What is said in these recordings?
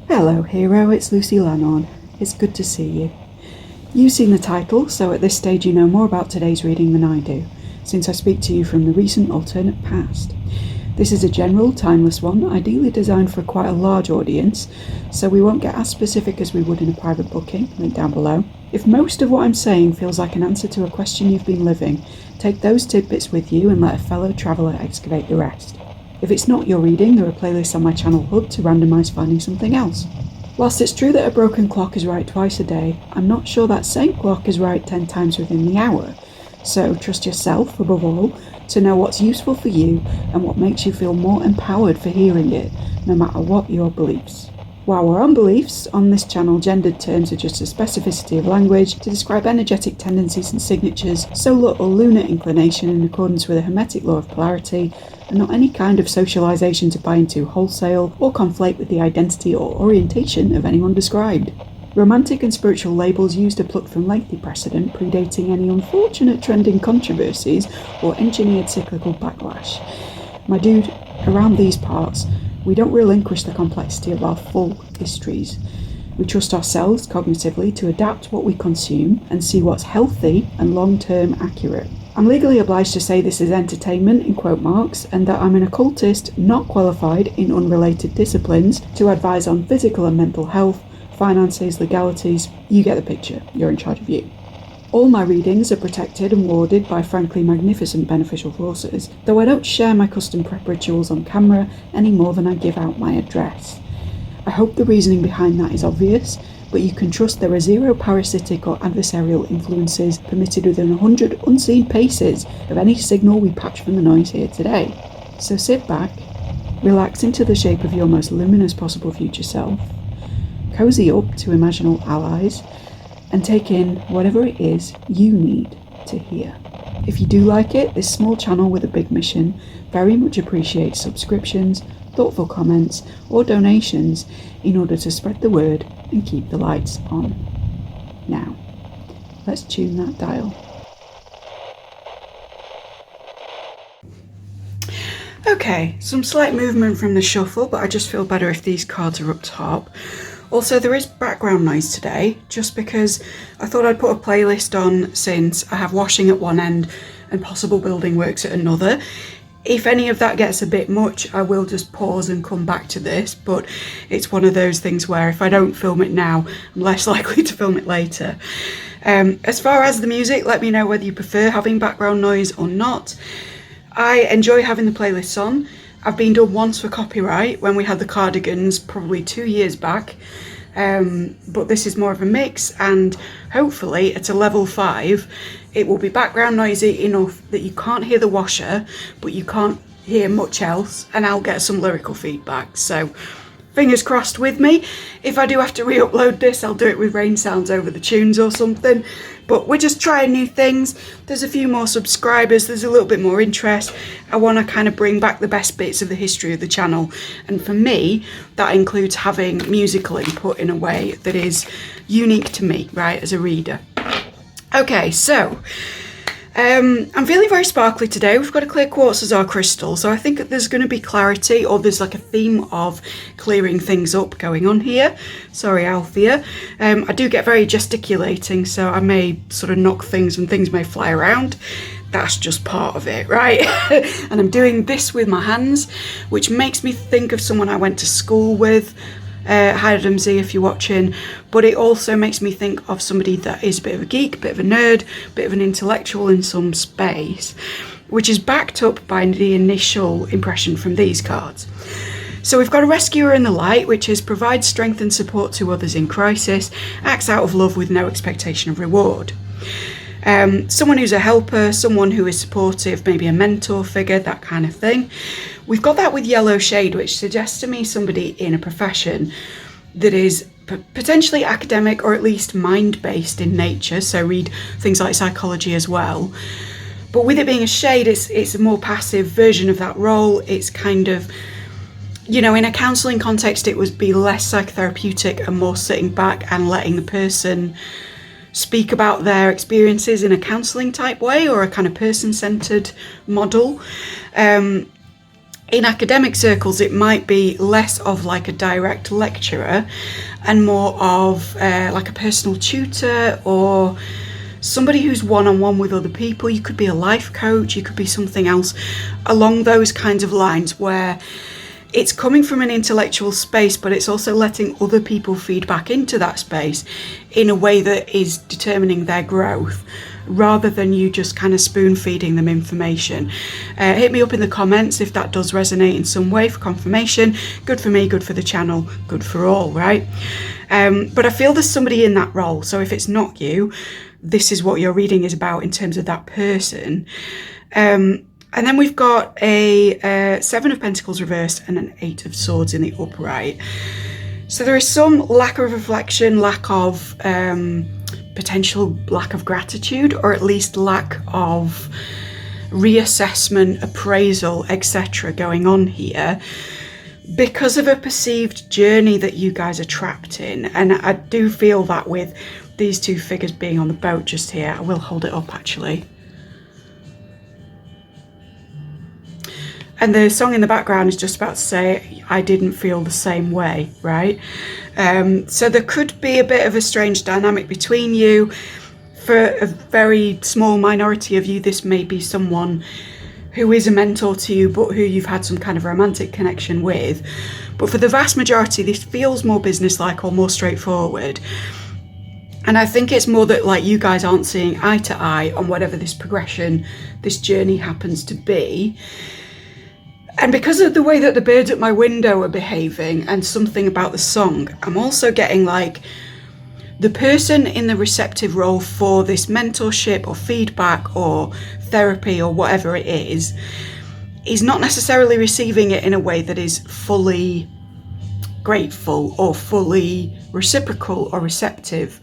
Hello hero, it's Lucy Lannon. It's good to see you. You've seen the title, so at this stage you know more about today's reading than I do, since I speak to you from the recent alternate past. This is a general, timeless one, ideally designed for quite a large audience, so we won't get as specific as we would in a private booking, link down below. If most of what I'm saying feels like an answer to a question you've been living, take those tidbits with you and let a fellow traveller excavate the rest. If it's not your reading, there are playlists on my channel hub to randomise finding something else. Whilst it's true that a broken clock is right twice a day, I'm not sure that same clock is right 10 times within the hour. So trust yourself, above all, to know what's useful for you and what makes you feel more empowered for hearing it, no matter what your beliefs. While we're on beliefs, on this channel gendered terms are just a specificity of language to describe energetic tendencies and signatures, solar or lunar inclination in accordance with a hermetic law of polarity, and not any kind of socialisation to buy into wholesale or conflate with the identity or orientation of anyone described. Romantic and spiritual labels used are plucked from lengthy precedent predating any unfortunate trending controversies or engineered cyclical backlash. My dude, around these parts, we don't relinquish the complexity of our full histories. We trust ourselves cognitively to adapt what we consume and see what's healthy and long-term accurate. I'm legally obliged to say this is entertainment in quote marks and that I'm an occultist not qualified in unrelated disciplines to advise on physical and mental health, finances, legalities. You get the picture, you're in charge of you. All my readings are protected and warded by frankly magnificent beneficial forces, though I don't share my custom prep rituals on camera any more than I give out my address. I hope the reasoning behind that is obvious, but you can trust there are zero parasitic or adversarial influences permitted within 100 unseen paces of any signal we patch from the noise here today. So sit back, relax into the shape of your most luminous possible future self, cozy up to imaginal allies, and take in whatever it is you need to hear. If you do like it, this small channel with a big mission very much appreciates subscriptions, thoughtful comments, or donations in order to spread the word and keep the lights on. Now, let's tune that dial. Okay, some slight movement from the shuffle, but I just feel better if these cards are up top. Also, there is background noise today, just because I thought I'd put a playlist on since I have washing at one end and possible building works at another. If any of that gets a bit much, I will just pause and come back to this, but it's one of those things where if I don't film it now, I'm less likely to film it later. As far as the music, let me know whether you prefer having background noise or not. I enjoy having the playlists on. I've been done once for copyright when we had the Cardigans probably 2 years back, but this is more of a mix, and hopefully at a level 5 it will be background noisy enough that you can't hear the washer but you can't hear much else, and I'll get some lyrical feedback, so fingers crossed with me. If I do have to re-upload this, I'll do it with rain sounds over the tunes or something. But we're just trying new things. There's a few more subscribers, there's a little bit more interest. I want to kind of bring back the best bits of the history of the channel. And for me, that includes having musical input in a way that is unique to me, right, as a reader. Okay, so I'm feeling very sparkly today. We've got a clear quartz as our crystal, so I think that there's going to be clarity, or there's like a theme of clearing things up going on here. Sorry, Althea. I do get very gesticulating, so I may sort of knock things and things may fly around. That's just part of it, right? And I'm doing this with my hands, which makes me think of someone I went to school with. Hi Adam Z if you're watching, but it also makes me think of somebody that is a bit of a geek, a bit of a nerd, a bit of an intellectual in some space, which is backed up by the initial impression from these cards. So we've got a rescuer in the light, which is provides strength and support to others in crisis, acts out of love with no expectation of reward. Someone who's a helper, someone who is supportive, maybe a mentor figure, that kind of thing. We've got that with yellow shade, which suggests to me somebody in a profession that is potentially academic or at least mind-based in nature, so read things like psychology as well. But with it being a shade, it's a more passive version of that role. It's kind of, you know, in a counselling context, it would be less psychotherapeutic and more sitting back and letting the person speak about their experiences in a counselling type way, or a kind of person-centred model. In academic circles, it might be less of like a direct lecturer and more of like a personal tutor or somebody who's one-on-one with other people. You could be a life coach, you could be something else along those kinds of lines, where it's coming from an intellectual space, but it's also letting other people feed back into that space in a way that is determining their growth, rather than you just kind of spoon feeding them information. Hit me up in the comments if that does resonate in some way for confirmation. Good for me, good for the channel, good for all, right? But I feel there's somebody in that role. So if it's not you, this is what your reading is about in terms of that person. And then we've got a 7 of Pentacles reversed and an 8 of Swords in the upright. So there is some lack of reflection, lack of potential lack of gratitude, or at least lack of reassessment, appraisal, etc. going on here because of a perceived journey that you guys are trapped in. And I do feel that with these two figures being on the boat just here. I will hold it up actually. And the song in the background is just about to say, I didn't feel the same way, right? So there could be a bit of a strange dynamic between you. For a very small minority of you, this may be someone who is a mentor to you, but who you've had some kind of romantic connection with. But for the vast majority, this feels more businesslike or more straightforward. And I think it's more that like you guys aren't seeing eye to eye on whatever this progression, this journey happens to be. And because of the way that the birds at my window are behaving and something about the song, I'm also getting like the person in the receptive role for this mentorship or feedback or therapy or whatever it is not necessarily receiving it in a way that is fully grateful or fully reciprocal or receptive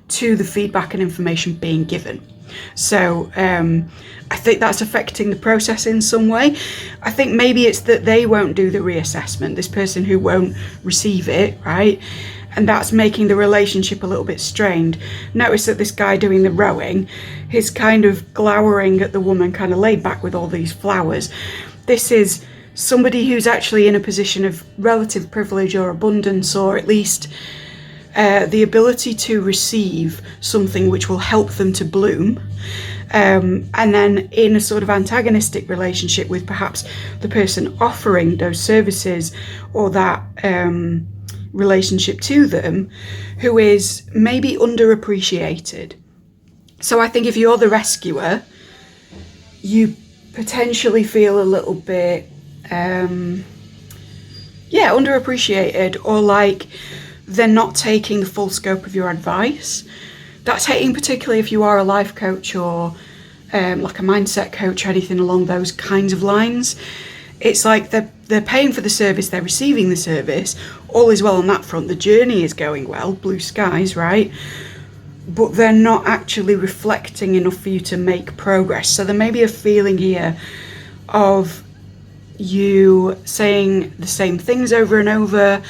to the feedback and information being given. So I think that's affecting the process in some way. I think maybe it's that they won't do the reassessment, this person who won't receive it, right? And that's making the relationship a little bit strained. Notice that this guy doing the rowing, he's kind of glowering at the woman, kind of laid back with all these flowers. This is somebody who's actually in a position of relative privilege or abundance, or at least the ability to receive something which will help them to bloom. And then in a sort of antagonistic relationship with perhaps the person offering those services or that relationship to them, who is maybe underappreciated. So I think if you're the rescuer, you potentially feel a little bit underappreciated, or like they're not taking the full scope of your advice. That's hitting particularly if you are a life coach or like a mindset coach or anything along those kinds of lines. It's like they're paying for the service, they're receiving the service, all is well on that front, the journey is going well, blue skies, right? But they're not actually reflecting enough for you to make progress. So there may be a feeling here of you saying the same things over and over,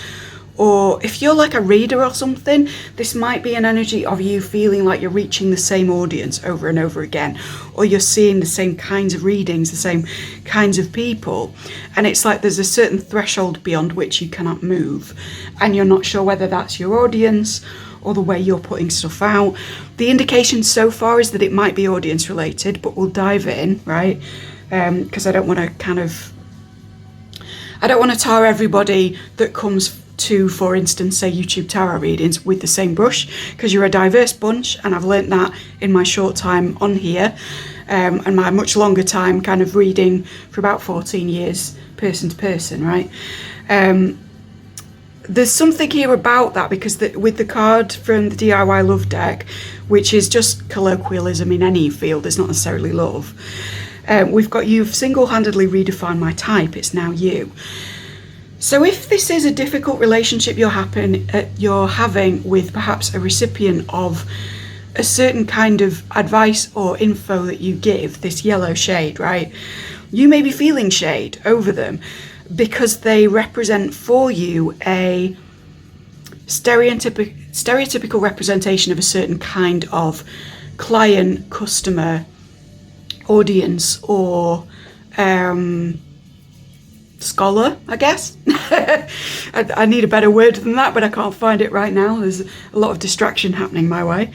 or if you're like a reader or something, this might be an energy of you feeling like you're reaching the same audience over and over again, or you're seeing the same kinds of readings, the same kinds of people. And it's like there's a certain threshold beyond which you cannot move. And you're not sure whether that's your audience or the way you're putting stuff out. The indication so far is that it might be audience related, but we'll dive in, right? Because I don't want to tar everybody that comes to, for instance, say YouTube tarot readings with the same brush, because you're a diverse bunch, and I've learnt that in my short time on here, and my much longer time kind of reading for about 14 years person to person, right? There's something here about that, because with the card from the DIY Love deck, which is just colloquialism in any field, it's not necessarily love, we've got you've single-handedly redefined my type, it's now you. So if this is a difficult relationship you're having with perhaps a recipient of a certain kind of advice or info that you give, this yellow shade, right? You may be feeling shade over them because they represent for you a stereotypical representation of a certain kind of client, customer, audience, or scholar, I guess. I need a better word than that, but I can't find it right now. There's a lot of distraction happening my way.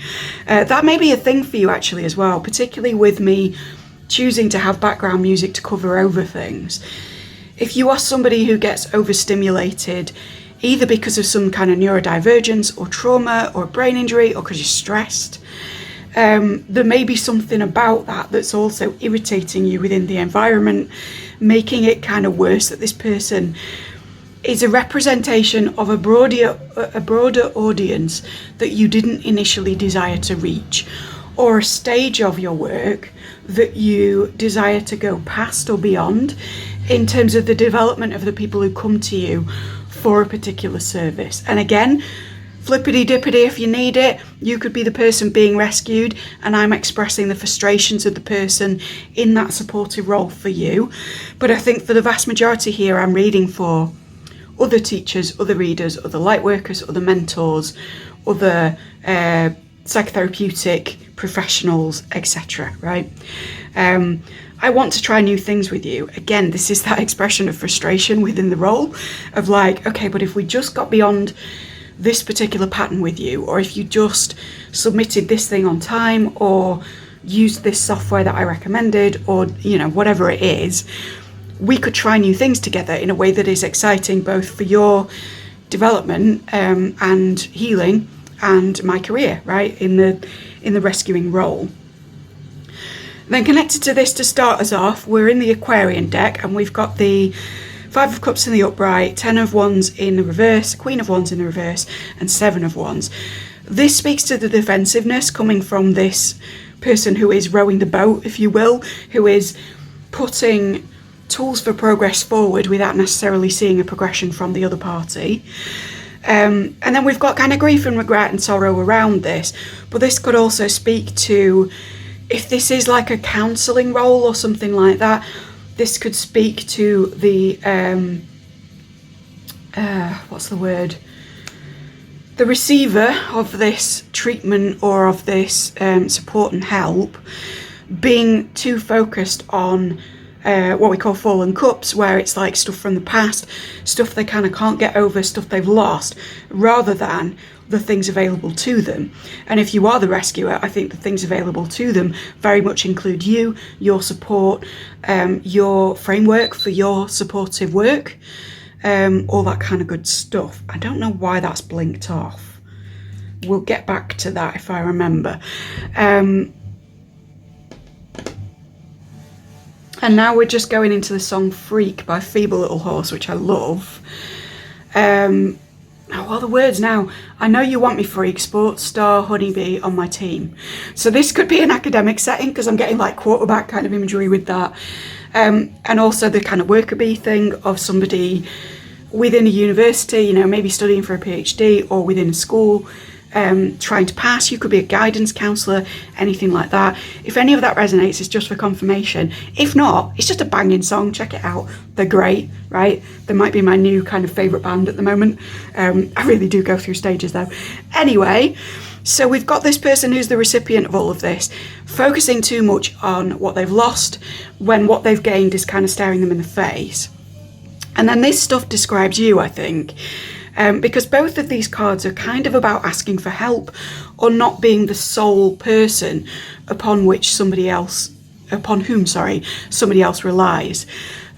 That may be a thing for you actually as well, particularly with me choosing to have background music to cover over things. If you are somebody who gets overstimulated, either because of some kind of neurodivergence or trauma or brain injury or because you're stressed, there may be something about that that's also irritating you within the environment, making it kind of worse that this person is a representation of a broader audience that you didn't initially desire to reach, or a stage of your work that you desire to go past or beyond in terms of the development of the people who come to you for a particular service. And again, flippity dippity, if you need it, you could be the person being rescued and I'm expressing the frustrations of the person in that supportive role for you. But I think for the vast majority here, I'm reading for other teachers, other readers, other light workers, other mentors, other psychotherapeutic professionals, etc. Right? I want to try new things with you. Again, this is that expression of frustration within the role of like, okay, but if we just got beyond this particular pattern with you, or if you just submitted this thing on time, or used this software that I recommended, or whatever it is, we could try new things together in a way that is exciting both for your development and healing and my career, right, in the rescuing role. Then connected to this, to start us off, we're in the Aquarian deck, and we've got the 5 of Cups in the upright, 10 of Wands in the reverse, Queen of Wands in the reverse, and 7 of Wands. This speaks to the defensiveness coming from this person who is rowing the boat, if you will, who is putting tools for progress forward without necessarily seeing a progression from the other party. And then we've got kind of grief and regret and sorrow around this, but this could also speak to, if this is like a counselling role or something like that, this could speak to the, what's the word? The receiver of this treatment or of this support and help being too focused on what we call fallen cups, where it's like stuff from the past, stuff they kind of can't get over, stuff they've lost, rather than the things available to them. And if you are the rescuer, I think the things available to them very much include you, your support, your framework for your supportive work, all that kind of good stuff. I don't know why that's blinked off. We'll get back to that if I remember. And now we're just going into the song Freak by Feeble Little Horse, which I love. Oh, well, the words now. I know you want me, freak, sports star, honeybee on my team. So this could be an academic setting because I'm getting like quarterback kind of imagery with that. And also the kind of worker bee thing of somebody within a university, maybe studying for a PhD, or within a school, trying to pass. You could be a guidance counsellor, anything like that. If any of that resonates, it's just for confirmation. If not, it's just a banging song. Check it out. They're great, right? They might be my new kind of favourite band at the moment. I really do go through stages though. Anyway, so we've got this person who's the recipient of all of this, focusing too much on what they've lost when what they've gained is kind of staring them in the face. And then this stuff describes you, I think. Because both of these cards are kind of about asking for help or not being the sole person upon whom somebody else relies.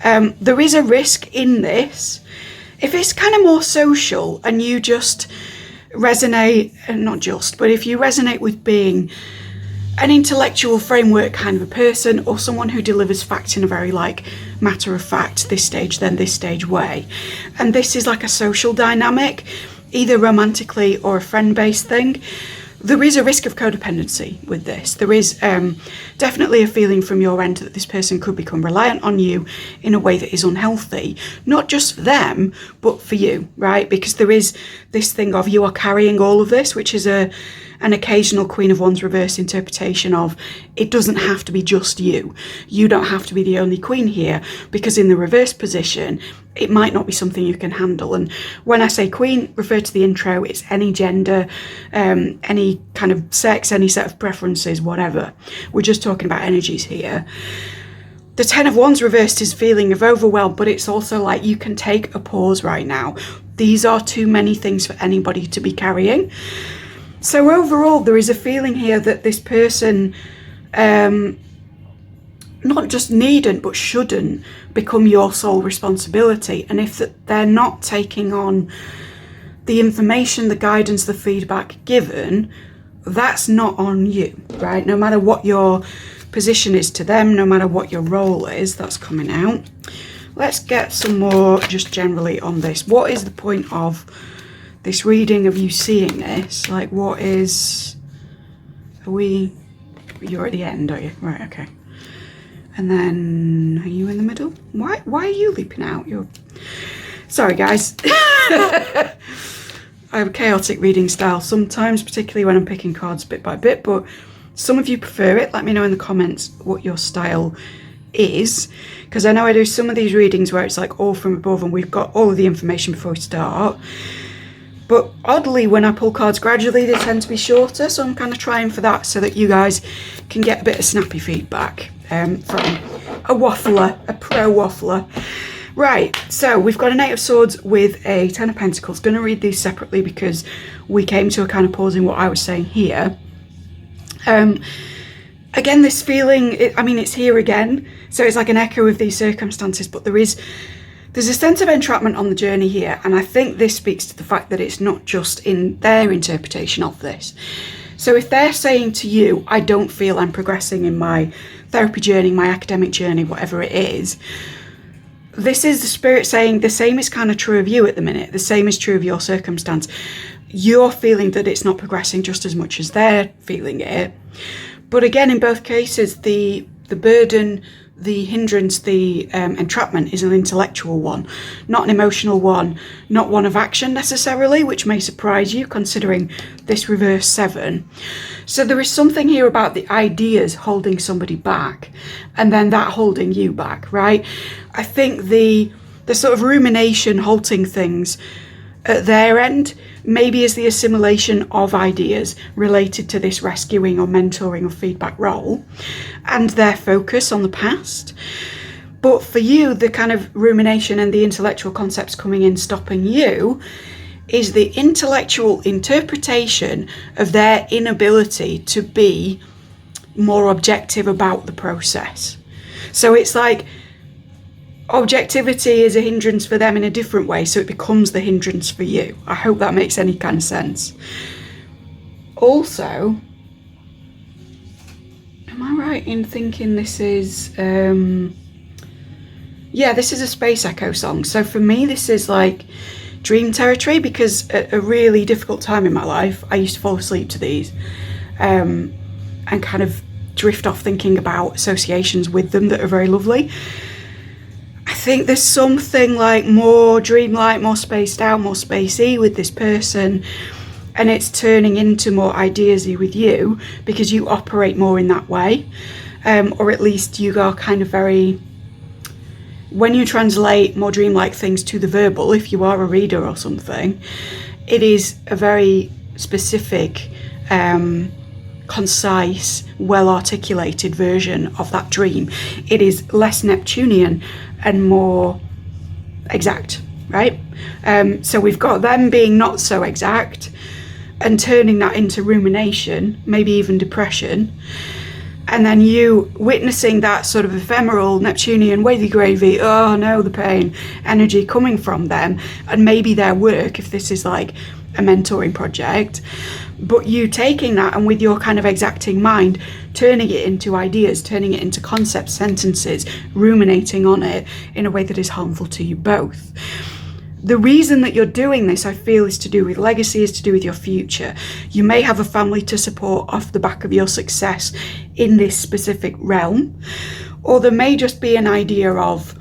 There is a risk in this. If it's kind of more social and you just resonate, not just, but if you resonate with being an intellectual framework kind of a person, or someone who delivers facts in a very like matter of fact, this stage then this stage way, and this is like a social dynamic, either romantically or a friend-based thing, there is a risk of codependency with this. There is definitely a feeling from your end that this person could become reliant on you in a way that is unhealthy, not just for them, but for you, right? Because there is this thing of you are carrying all of this, which is an occasional Queen of Wands reverse interpretation of it doesn't have to be just you. You don't have to be the only queen here, because in the reverse position, it might not be something you can handle. And when I say queen, refer to the intro, it's any gender, any kind of sex, any set of preferences, whatever. We're just talking about energies here. The Ten of Wands reversed is feeling of overwhelm, but it's also like you can take a pause right now. These are too many things for anybody to be carrying. So overall, there is a feeling here that this person not just needn't, but shouldn't become your sole responsibility. And if they're not taking on the information, the guidance, the feedback given, that's not on you, right? No matter what your position is to them, no matter what your role is, that's coming out. Let's get some more just generally on this. What is the point of this reading, of you seeing this? Like, what is, you're at the end, are you? Right, okay. And then, are you in the middle? Why are you leaping out? Sorry, guys. I have a chaotic reading style sometimes, particularly when I'm picking cards bit by bit, but some of you prefer it. Let me know in the comments what your style is, because I know I do some of these readings where it's like all from above and we've got all of the information before we start. But oddly, when I pull cards gradually, they tend to be shorter, so I'm kind of trying for that so that you guys can get a bit of snappy feedback from a waffler, a pro waffler. Right, so we've got an Eight of Swords with a Ten of Pentacles. Going to read these separately because we came to a kind of pause in what I was saying here. Again, this feeling, it's here again, so it's like an echo of these circumstances, but there's a sense of entrapment on the journey here, and I think this speaks to the fact that it's not just in their interpretation of this. So if they're saying to you, I don't feel I'm progressing in my therapy journey, my academic journey, whatever it is, this is the spirit saying the same is kind of true of you at the minute, the same is true of your circumstance. You're feeling that it's not progressing just as much as they're feeling it. But again, in both cases, the burden, the hindrance, the entrapment is an intellectual one, not an emotional one, not one of action necessarily, which may surprise you considering this reverse 7. So there is something here about the ideas holding somebody back and then that holding you back, right? I think the sort of rumination halting things at their end maybe is the assimilation of ideas related to this rescuing or mentoring or feedback role and their focus on the past. But for you, the kind of rumination and the intellectual concepts coming in stopping you is the intellectual interpretation of their inability to be more objective about the process. So it's like objectivity is a hindrance for them in a different way, so it becomes the hindrance for you. I hope that makes any kind of sense. Also, am I right in thinking this is yeah, this is a Space Echo song. So for me, this is like dream territory, because at a really difficult time in my life, I used to fall asleep to these and kind of drift off thinking about associations with them that are very lovely. I think there's something like more dreamlike, more spaced out, more spacey with this person, and it's turning into more ideasy with you because you operate more in that way, or at least you are kind of very, when you translate more dreamlike things to the verbal, if you are a reader or something, it is a very specific, concise, well-articulated version of that dream. It is less Neptunian and more exact, right? So we've got them being not so exact and turning that into rumination, maybe even depression, and then you witnessing that sort of ephemeral Neptunian wavy gravy, oh no, the pain, energy coming from them, and maybe their work, if this is like a mentoring project, but you taking that and with your kind of exacting mind, turning it into ideas, turning it into concepts, sentences, ruminating on it in a way that is harmful to you both. The reason that you're doing this, I feel, is to do with legacy, is to do with your future. You may have a family to support off the back of your success in this specific realm, or there may just be an idea of,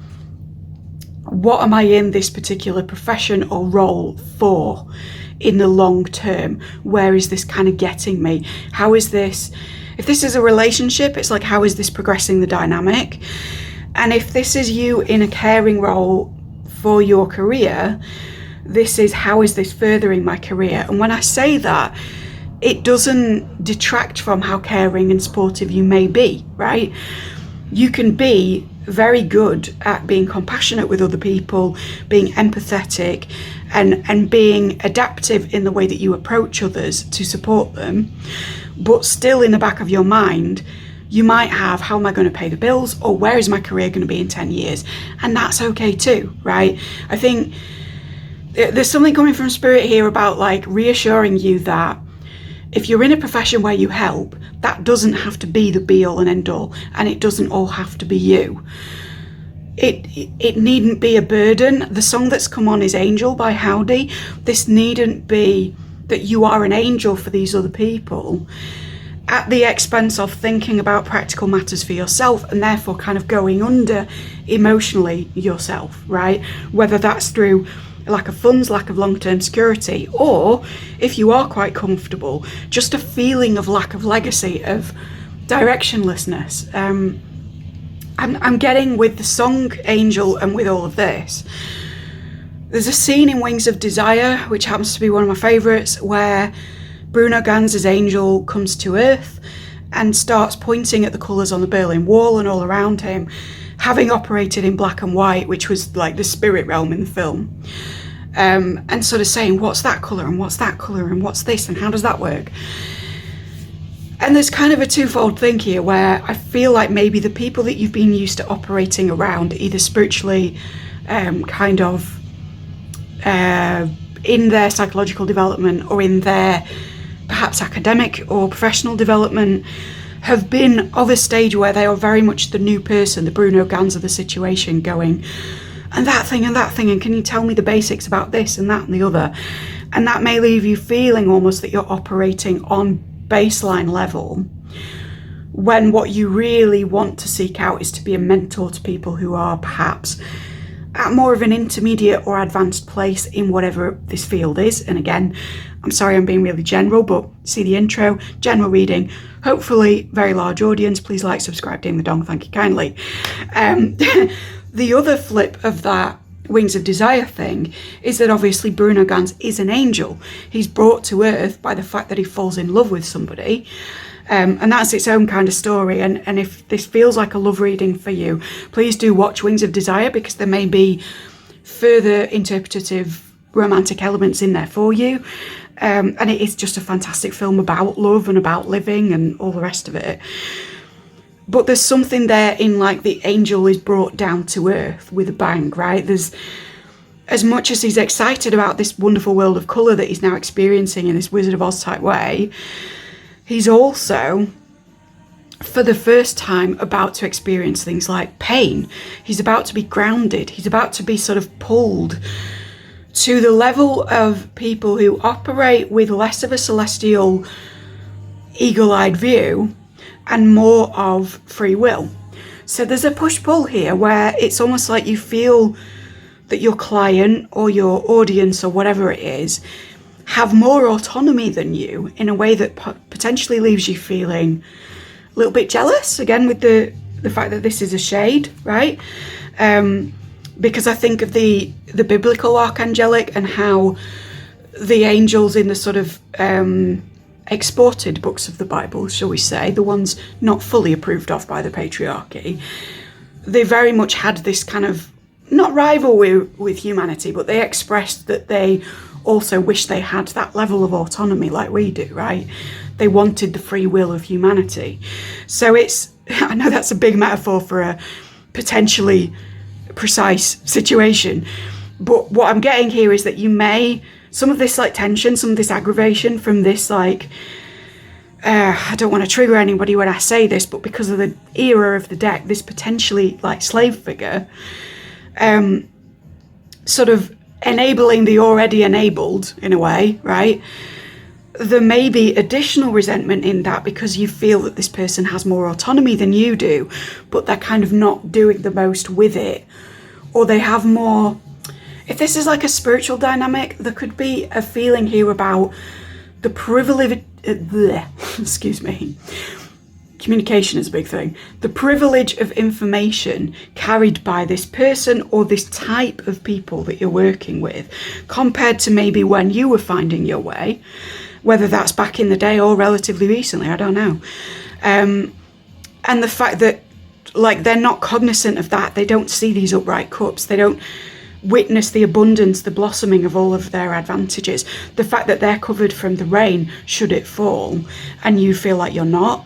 what am I in this particular profession or role for in the long term? Where is this kind of getting me? How is this, if this is a relationship, it's like, how is this progressing the dynamic? And if this is you in a caring role for your career, this is, how is this furthering my career? And when I say that, it doesn't detract from how caring and supportive you may be, right? you can be very good at being compassionate with other people, being empathetic, and being adaptive in the way that you approach others to support them. But still in the back of your mind, you might have, how am I going to pay the bills? Or where is my career going to be in 10 years? And that's okay too, right? I think there's something coming from spirit here about like reassuring you that if you're in a profession where you help, that doesn't have to be the be all and end all, and it doesn't all have to be you. It needn't be a burden. The song that's come on is Angel by Howdy. This needn't be that you are an angel for these other people at the expense of thinking about practical matters for yourself, and therefore kind of going under emotionally yourself, right? Whether that's through lack of funds, lack of long-term security, or if you are quite comfortable, just a feeling of lack of legacy, of directionlessness. I'm getting with the song Angel and with all of this, there's a scene in Wings of Desire, which happens to be one of my favourites, where Bruno Ganz's Angel comes to Earth and starts pointing at the colours on the Berlin Wall and all around him, having operated in black and white, which was like the spirit realm in the film, and sort of saying, what's that colour and what's that colour and what's this and how does that work? And there's kind of a twofold thing here where I feel like maybe the people that you've been used to operating around, either spiritually, kind of in their psychological development or in their perhaps academic or professional development, have been of a stage where they are very much the new person, the Bruno Ganz of the situation, going, and that thing, and can you tell me the basics about this and that and the other? And that may leave you feeling almost that you're operating on baseline level, when what you really want to seek out is to be a mentor to people who are perhaps at more of an intermediate or advanced place in whatever this field is. And again, I'm sorry I'm being really general, but see the intro, general reading, hopefully very large audience. Please like, subscribe, ding the dong, thank you kindly. The other flip of that Wings of Desire thing is that obviously Bruno Ganz is an angel. He's brought to earth by the fact that he falls in love with somebody. And that's its own kind of story. And if this feels like a love reading for you, please do watch Wings of Desire, because there may be further interpretative romantic elements in there for you. And it is just a fantastic film about love and about living and all the rest of it. But there's something there in like the angel is brought down to earth with a bang, right? There's, as much as he's excited about this wonderful world of colour that he's now experiencing in this Wizard of Oz type way, he's also, for the first time, about to experience things like pain. He's about to be grounded. He's about to be sort of pulled to the level of people who operate with less of a celestial, eagle-eyed view and more of free will. So there's a push-pull here where it's almost like you feel that your client or your audience or whatever it is have more autonomy than you in a way that potentially leaves you feeling a little bit jealous, again with the fact that this is a shade, right? Because I think of the biblical archangelic and how the angels in the sort of exported books of the Bible, shall we say, the ones not fully approved of by the patriarchy, they very much had this kind of, not rivalry with humanity, but they expressed that they also wish they had that level of autonomy like we do, right? They wanted the free will of humanity. So it's, I know that's a big metaphor for a potentially precise situation, but what I'm getting here is that you may, some of this like tension, some of this aggravation from this like, I don't want to trigger anybody when I say this, but because of the era of the deck, this potentially like slave figure, sort of enabling the already enabled in a way, right? There may be additional resentment in that because you feel that this person has more autonomy than you do, but they're kind of not doing the most with it, or they have more. If this is like a spiritual dynamic, there could be a feeling here about the privilege, excuse me, communication is a big thing, the privilege of information carried by this person or this type of people that you're working with, compared to maybe when you were finding your way, whether that's back in the day or relatively recently, I don't know. And the fact that like they're not cognizant of that. They don't see these upright cups. They don't witness the abundance, the blossoming of all of their advantages. The fact that they're covered from the rain should it fall, and you feel like you're not.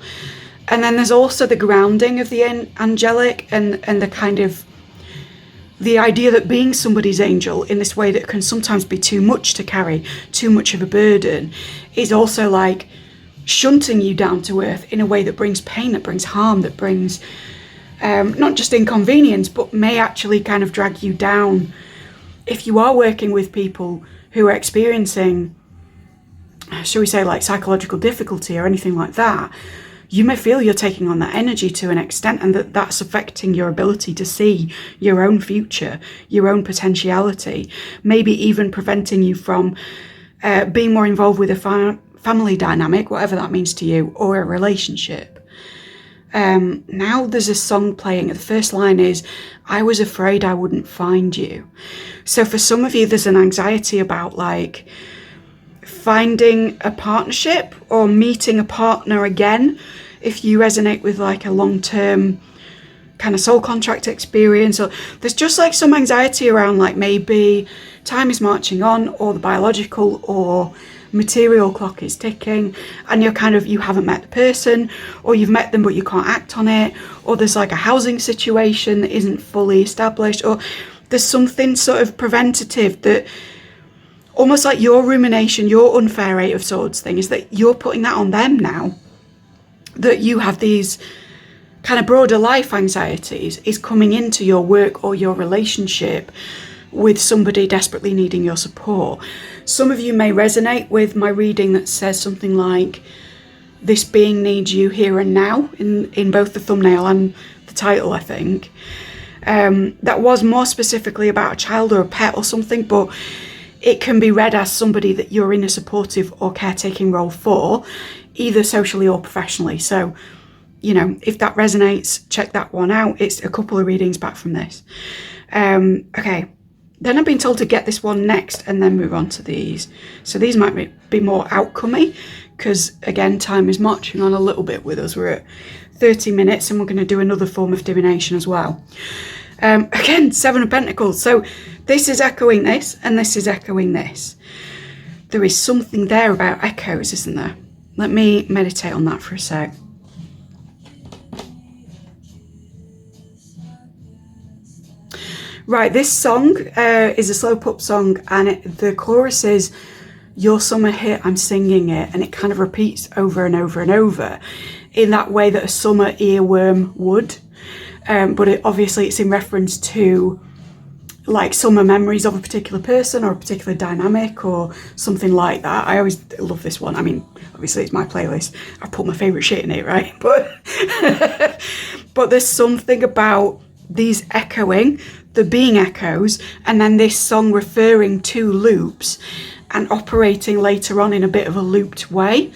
And then there's also the grounding of the angelic and the kind of the idea that being somebody's angel in this way that can sometimes be too much to carry, too much of a burden, is also like shunting you down to earth in a way that brings pain, that brings harm, that brings not just inconvenience, but may actually kind of drag you down. If you are working with people who are experiencing, shall we say, like psychological difficulty or anything like that, you may feel you're taking on that energy to an extent, and that's affecting your ability to see your own future, your own potentiality, maybe even preventing you from being more involved with a family dynamic, whatever that means to you, or a relationship. Now there's a song playing. The first line is, "I was afraid I wouldn't find you." So for some of you, there's an anxiety about like finding a partnership or meeting a partner again. If you resonate with like a long-term kind of soul contract experience, or there's just like some anxiety around like maybe time is marching on, or the biological or material clock is ticking, and you haven't met the person, or you've met them but you can't act on it, or there's like a housing situation that isn't fully established, or there's something sort of preventative that almost like your rumination, your unfair Eight of Swords thing is that you're putting that on them now, that you have these kind of broader life anxieties is coming into your work or your relationship with somebody desperately needing your support. Some of you may resonate with my reading that says something like, this being needs you here and now, in both the thumbnail and the title, I think. That was more specifically about a child or a pet or something, but it can be read as somebody that you're in a supportive or caretaking role for, either socially or professionally. So, if that resonates, check that one out. It's a couple of readings back from this. Okay. Then I've been told to get this one next and then move on to these. So these might be more outcomey because, again, time is marching on a little bit with us. We're at 30 minutes and we're going to do another form of divination as well. Again, Seven of Pentacles. So this is echoing this and this is echoing this. There is something there about echoes, isn't there? Let me meditate on that for a sec. Right, this song is a slow pop song, and the chorus is, "Your summer hit, I'm singing it," and it kind of repeats over and over and over in that way that a summer earworm would. But obviously it's in reference to like summer memories of a particular person or a particular dynamic or something like that. I always love this one. I mean, obviously it's my playlist. I put my favourite shit in it, right? But there's something about these echoing, the being echoes, and then this song referring to loops and operating later on in a bit of a looped way.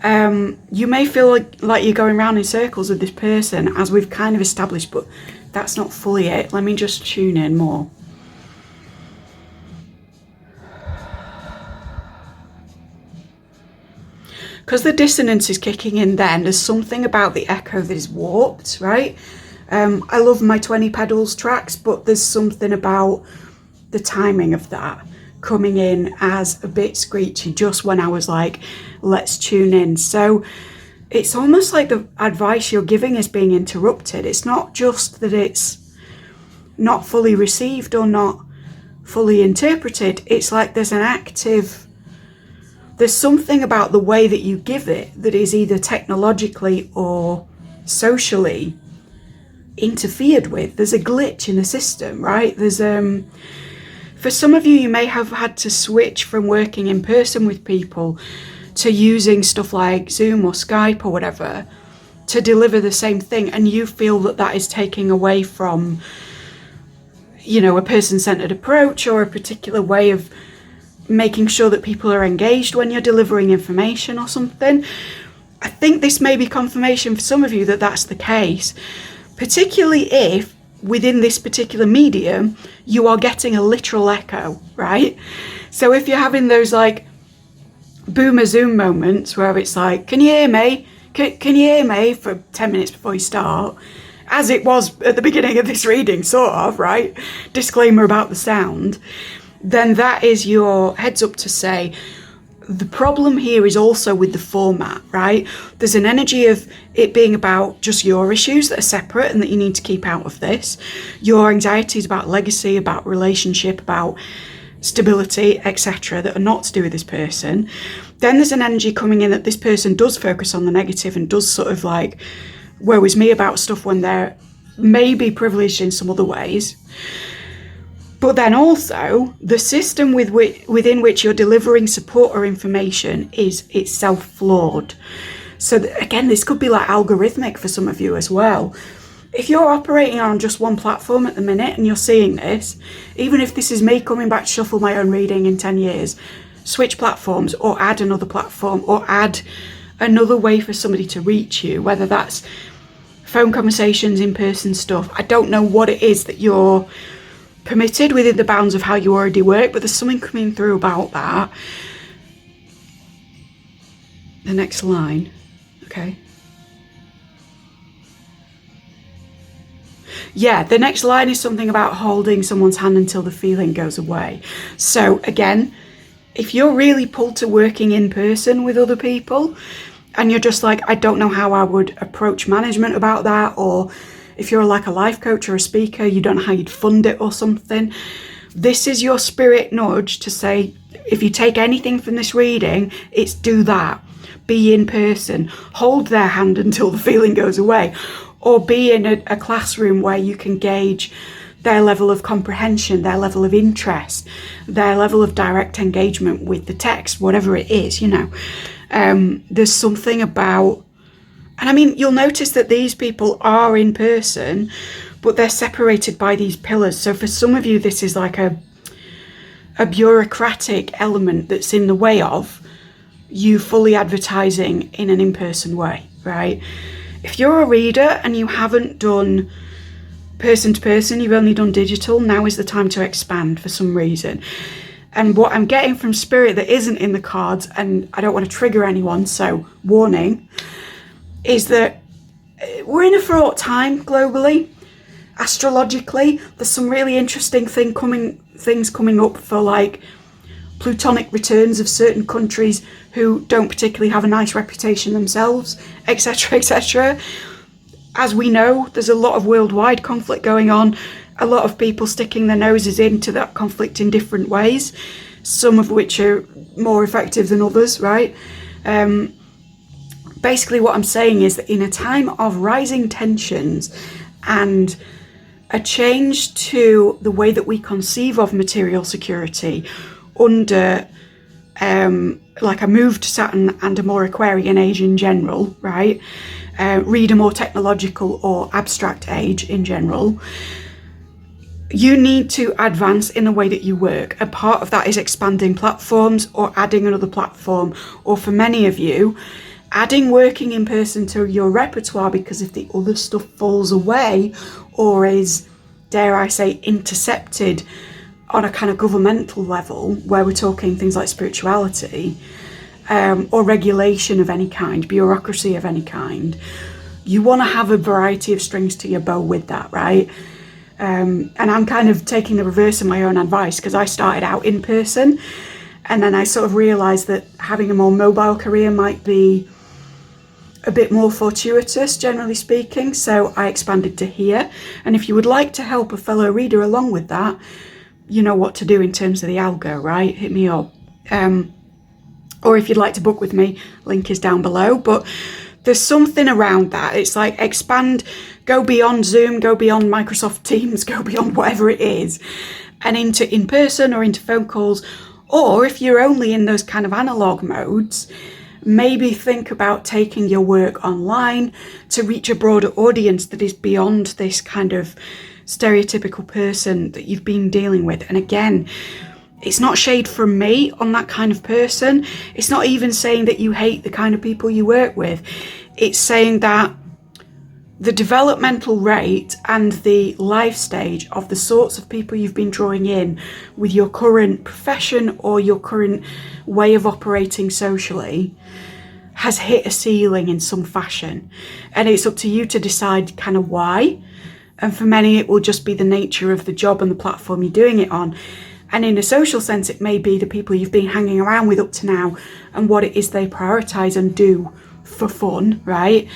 You may feel like you're going around in circles with this person, as we've kind of established, but that's not fully it. Let me just tune in more. Because the dissonance is kicking in then, there's something about the echo that is warped, right? I love my 20 pedals tracks, but there's something about the timing of that coming in as a bit screechy just when I was like, let's tune in. So it's almost like the advice you're giving is being interrupted. It's not just that it's not fully received or not fully interpreted. It's like there's something about the way that you give it that is either technologically or socially interfered with. There's a glitch in the system, right? There's for some of you, you may have had to switch from working in person with people to using stuff like Zoom or Skype or whatever to deliver the same thing, and you feel that that is taking away from, a person-centered approach or a particular way of making sure that people are engaged when you're delivering information or something. I think this may be confirmation for some of you that that's the case, particularly if within this particular medium you are getting a literal echo, right? So if you're having those like boomer Zoom moments where it's like, can you hear me? Can you hear me for 10 minutes before you start? as it was at the beginning of this reading, sort of, right? Disclaimer about the sound. Then that is your heads up to say, the problem here is also with the format, right? There's an energy of it being about just your issues that are separate and that you need to keep out of this. Your anxieties about legacy, about relationship, about stability, etc., that are not to do with this person. Then there's an energy coming in that this person does focus on the negative and does sort of like woe is me about stuff when they're maybe privileged in some other ways. But then also, the system within which you're delivering support or information is itself flawed. So again, this could be like algorithmic for some of you as well. If you're operating on just one platform at the minute and you're seeing this, even if this is me coming back to shuffle my own reading in 10 years, switch platforms or add another platform or add another way for somebody to reach you, whether that's phone conversations, in-person stuff. I don't know what it is that you're permitted within the bounds of how you already work, but there's something coming through about that. The next line, okay. Yeah, the next line is something about holding someone's hand until the feeling goes away. So again, if you're really pulled to working in person with other people and you're just like, I don't know how I would approach management about that, or if you're like a life coach or a speaker, you don't know how you'd fund it or something, this is your spirit nudge to say, if you take anything from this reading, it's do that. Be in person, hold their hand until the feeling goes away, or be in a classroom where you can gauge their level of comprehension, their level of interest, their level of direct engagement with the text, whatever it is, you know. There's something about, and I mean, you'll notice that these people are in person, but they're separated by these pillars. So for some of you, this is like a bureaucratic element that's in the way of you fully advertising in an in-person way, right? If you're a reader and you haven't done person to person, you've only done digital, now is the time to expand for some reason. And what I'm getting from spirit that isn't in the cards, and I don't want to trigger anyone, so warning, is that we're in a fraught time globally, astrologically. There's some really interesting things coming up for like plutonic returns of certain countries who don't particularly have a nice reputation themselves, etc., etc. As we know, there's a lot of worldwide conflict going on, a lot of people sticking their noses into that conflict in different ways, some of which are more effective than others, right? Basically what I'm saying is that in a time of rising tensions and a change to the way that we conceive of material security under like a moved Saturn and a more Aquarian age in general, right? Read a more technological or abstract age in general, you need to advance in the way that you work. A part of that is expanding platforms or adding another platform, or for many of you, adding working in person to your repertoire, because if the other stuff falls away or is, dare I say, intercepted on a kind of governmental level, where we're talking things like spirituality, or regulation of any kind, bureaucracy of any kind, you want to have a variety of strings to your bow with that, right? And I'm kind of taking the reverse of my own advice, because I started out in person and then I sort of realised that having a more mobile career might be a bit more fortuitous, generally speaking, so I expanded to here. And if you would like to help a fellow reader along with that, you know what to do in terms of the algo, right? Hit me up. Or if you'd like to book with me, link is down below. But there's something around that. It's like expand, go beyond Zoom, go beyond Microsoft Teams, go beyond whatever it is, and into in-person or into phone calls. Or if you're only in those kind of analog modes, maybe think about taking your work online to reach a broader audience that is beyond this kind of stereotypical person that you've been dealing with. And again, it's not shade from me on that kind of person. It's not even saying that you hate the kind of people you work with. It's saying that the developmental rate and the life stage of the sorts of people you've been drawing in with your current profession or your current way of operating socially has hit a ceiling in some fashion, and it's up to you to decide kind of why. And for many, it will just be the nature of the job and the platform you're doing it on. And in a social sense, it may be the people you've been hanging around with up to now and what it is they prioritize and do for fun, right?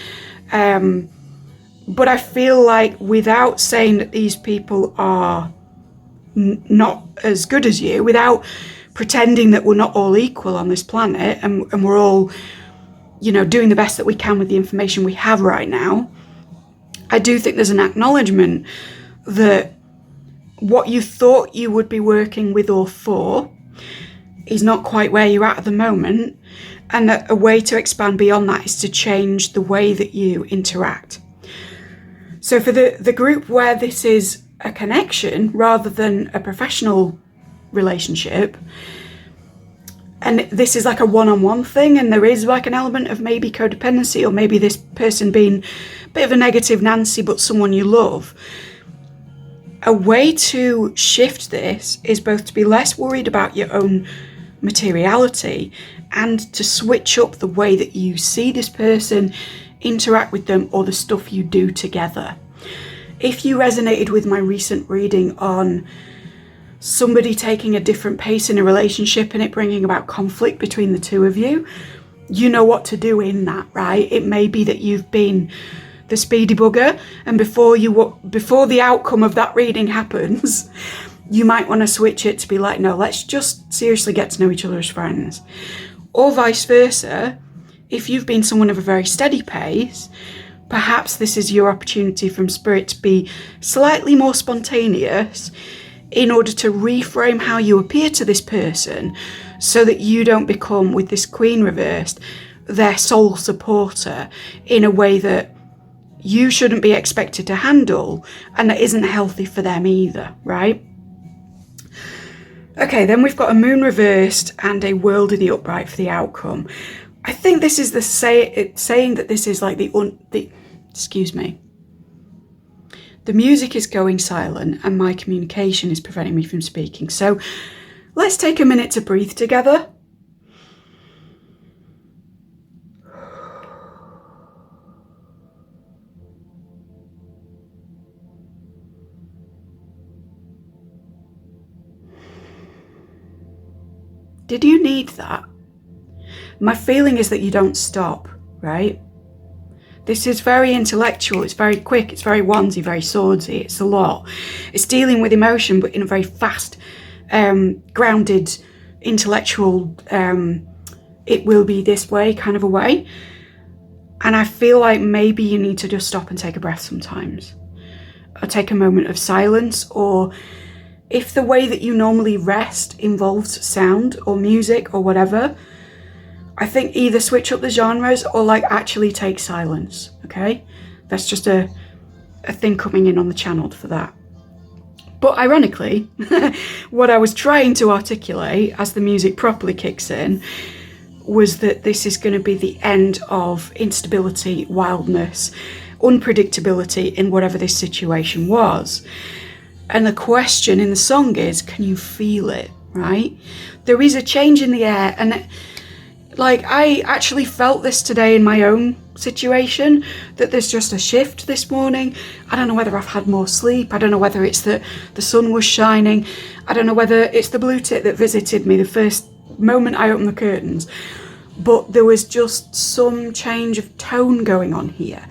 But I feel like, without saying that these people are not as good as you, without pretending that we're not all equal on this planet and we're all, you know, doing the best that we can with the information we have right now, I do think there's an acknowledgement that what you thought you would be working with or for is not quite where you're at the moment, and that a way to expand beyond that is to change the way that you interact. So for the group where this is a connection rather than a professional relationship, and this is like a one-on-one thing, and there is like an element of maybe codependency, or maybe this person being a bit of a negative Nancy but someone you love, a way to shift this is both to be less worried about your own materiality and to switch up the way that you see this person, interact with them, or the stuff you do together. If you resonated with my recent reading on somebody taking a different pace in a relationship and it bringing about conflict between the two of you, you know what to do in that, right? It may be that you've been the speedy bugger, and before the outcome of that reading happens, you might want to switch it to be like, no, let's just seriously get to know each other as friends. Or vice versa, if you've been someone of a very steady pace, perhaps this is your opportunity from Spirit to be slightly more spontaneous in order to reframe how you appear to this person, so that you don't become, with this Queen reversed, their sole supporter in a way that you shouldn't be expected to handle, and that isn't healthy for them either, right? Okay, then we've got a Moon reversed and a World in the upright for the outcome. I think this is the saying that this is like excuse me. The music is going silent and my communication is preventing me from speaking. So let's take a minute to breathe together. Did you need that? My feeling is that you don't stop, right? This is very intellectual, it's very quick, it's very onesie, very swordsy, it's a lot. It's dealing with emotion, but in a very fast, grounded, intellectual, it will be this way kind of a way. And I feel like maybe you need to just stop and take a breath sometimes. Or take a moment of silence, or if the way that you normally rest involves sound or music or whatever, I think either switch up the genres or like actually take silence, okay? That's just a thing coming in on the channel for that. But ironically, what I was trying to articulate as the music properly kicks in was that this is going to be the end of instability, wildness, unpredictability in whatever this situation was. And the question in the song is, can you feel it, right? There is a change in the air, and like I actually felt this today in my own situation, that there's just a shift this morning. I don't know whether I've had more sleep. I don't know whether it's that the sun was shining. I don't know whether it's the blue tit that visited me the first moment I opened the curtains. But there was just some change of tone going on here.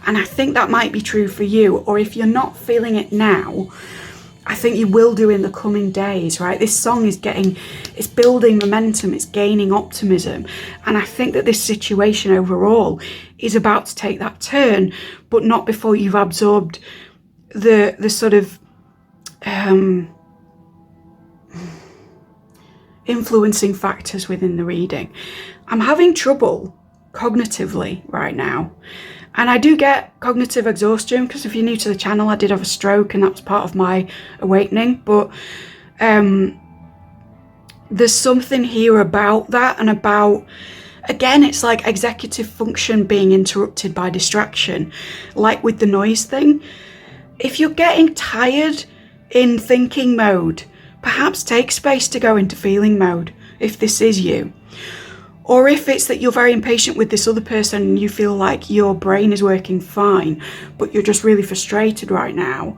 And I think that might be true for you. Or if you're not feeling it now, I think you will do in the coming days, right? This song is it's building momentum, it's gaining optimism. And I think that this situation overall is about to take that turn, but not before you've absorbed the sort of influencing factors within the reading. I'm having trouble cognitively right now. And I do get cognitive exhaustion, because if you're new to the channel, I did have a stroke and that was part of my awakening. But there's something here about that, and about, again, it's like executive function being interrupted by distraction, like with the noise thing. If you're getting tired in thinking mode, perhaps take space to go into feeling mode, if this is you. Or if it's that you're very impatient with this other person and you feel like your brain is working fine, but you're just really frustrated right now,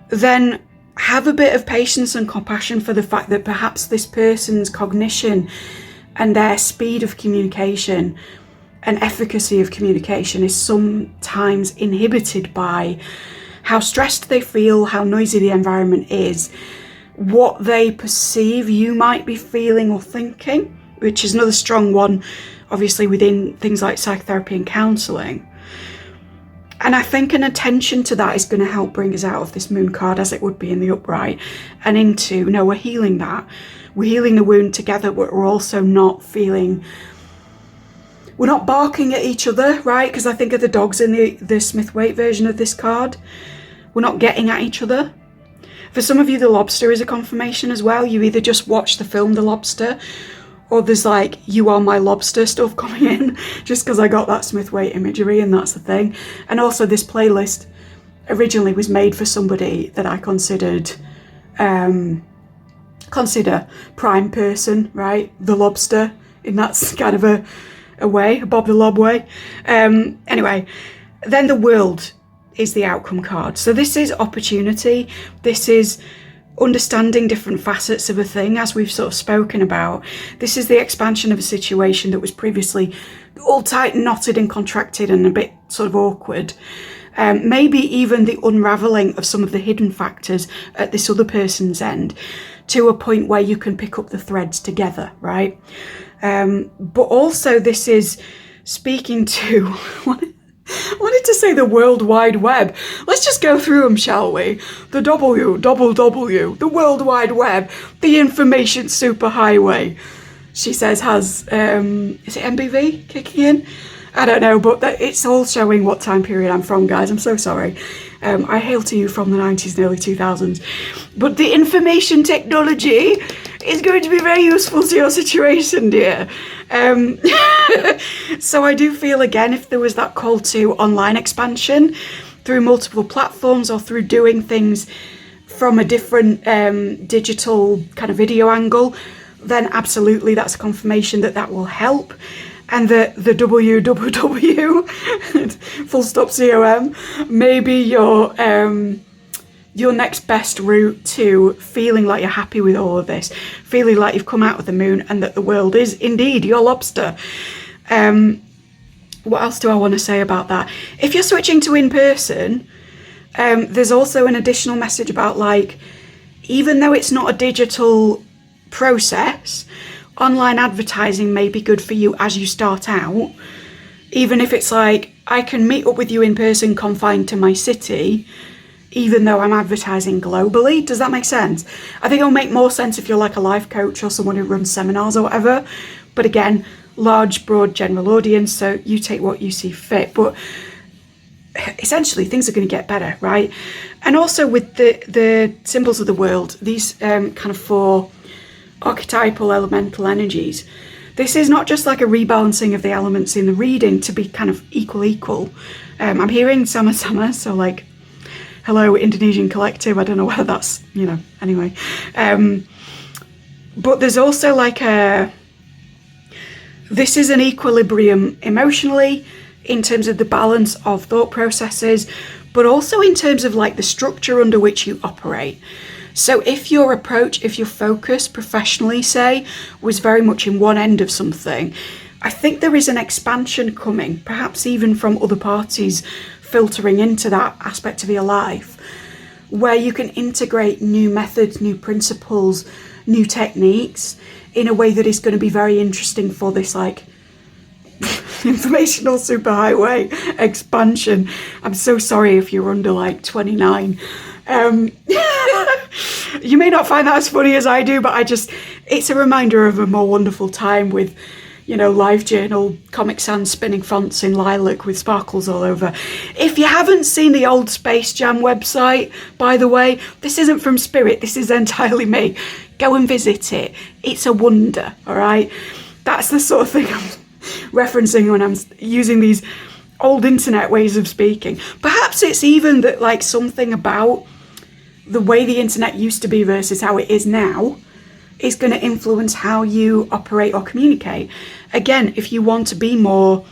then have a bit of patience and compassion for the fact that perhaps this person's cognition and their speed of communication and efficacy of communication is sometimes inhibited by how stressed they feel, how noisy the environment is, what they perceive you might be feeling or thinking, which is another strong one, obviously, within things like psychotherapy and counselling. And I think an attention to that is going to help bring us out of this moon card, as it would be in the upright, and into, no, we're healing that. We're healing the wound together, but we're also not feeling, we're not barking at each other, right? Because I think of the dogs in the Smith-Waite version of this card. We're not getting at each other. For some of you, the lobster is a confirmation as well. You either just watch the film The Lobster, or there's like, you are my lobster stuff coming in, just because I got that Smith-Waite imagery, and that's the thing. And also this playlist originally was made for somebody that I consider prime person, right? The lobster, in that kind of a way, a Bob the Lob way. Anyway, then the world is the outcome card. So this is opportunity. This is understanding different facets of a thing, as we've sort of spoken about. This is the expansion of a situation that was previously all tight and knotted and contracted and a bit sort of awkward. Maybe even the unraveling of some of the hidden factors at this other person's end to a point where you can pick up the threads together, right? But also this is speaking to... I wanted to say the World Wide Web. Let's just go through them, shall we? The W, the World Wide Web, the information superhighway. She says has, is it MBV kicking in? I don't know, but it's all showing what time period I'm from, guys. I'm so sorry. I hail to you from the 90s and early 2000s. But the information technology is going to be very useful to your situation, dear. So I do feel, again, if there was that call to online expansion through multiple platforms or through doing things from a different digital kind of video angle, then absolutely that's a confirmation that that will help. And the www, full stop com, maybe your next best route to feeling like you're happy with all of this, feeling like you've come out of the moon and that the world is indeed your lobster. What else do I want to say about that? If you're switching to in-person, there's also an additional message about, like, even though it's not a digital process, online advertising may be good for you as you start out. Even if it's like, I can meet up with you in person confined to my city, even though I'm advertising globally. Does that make sense? I think it'll make more sense if you're like a life coach or someone who runs seminars or whatever. But again, large, broad, general audience, so you take what you see fit. But essentially, things are going to get better, right? And also with the symbols of the world, these kind of 4 archetypal elemental energies, this is not just like a rebalancing of the elements in the reading to be kind of equal. I'm hearing sama, so like, hello, Indonesian collective. I don't know whether that's, anyway. But there's also like this is an equilibrium emotionally in terms of the balance of thought processes, but also in terms of like the structure under which you operate. So if your approach, if your focus professionally, say, was very much in one end of something, I think there is an expansion coming, perhaps even from other parties filtering into that aspect of your life, where you can integrate new methods, new principles, new techniques in a way that is going to be very interesting for this, like, informational superhighway expansion. I'm so sorry if you're under like 29. You may not find that as funny as I do, but it's a reminder of a more wonderful time with, live journal, Comic Sans spinning fonts in lilac with sparkles all over. If you haven't seen the old Space Jam website, by the way, this isn't from Spirit, this is entirely me. Go and visit it. It's a wonder, all right? That's the sort of thing I'm referencing when I'm using these old internet ways of speaking. Perhaps it's even that, like, something about the way the internet used to be versus how it is now is going to influence how you operate or communicate. Again, if you want to be more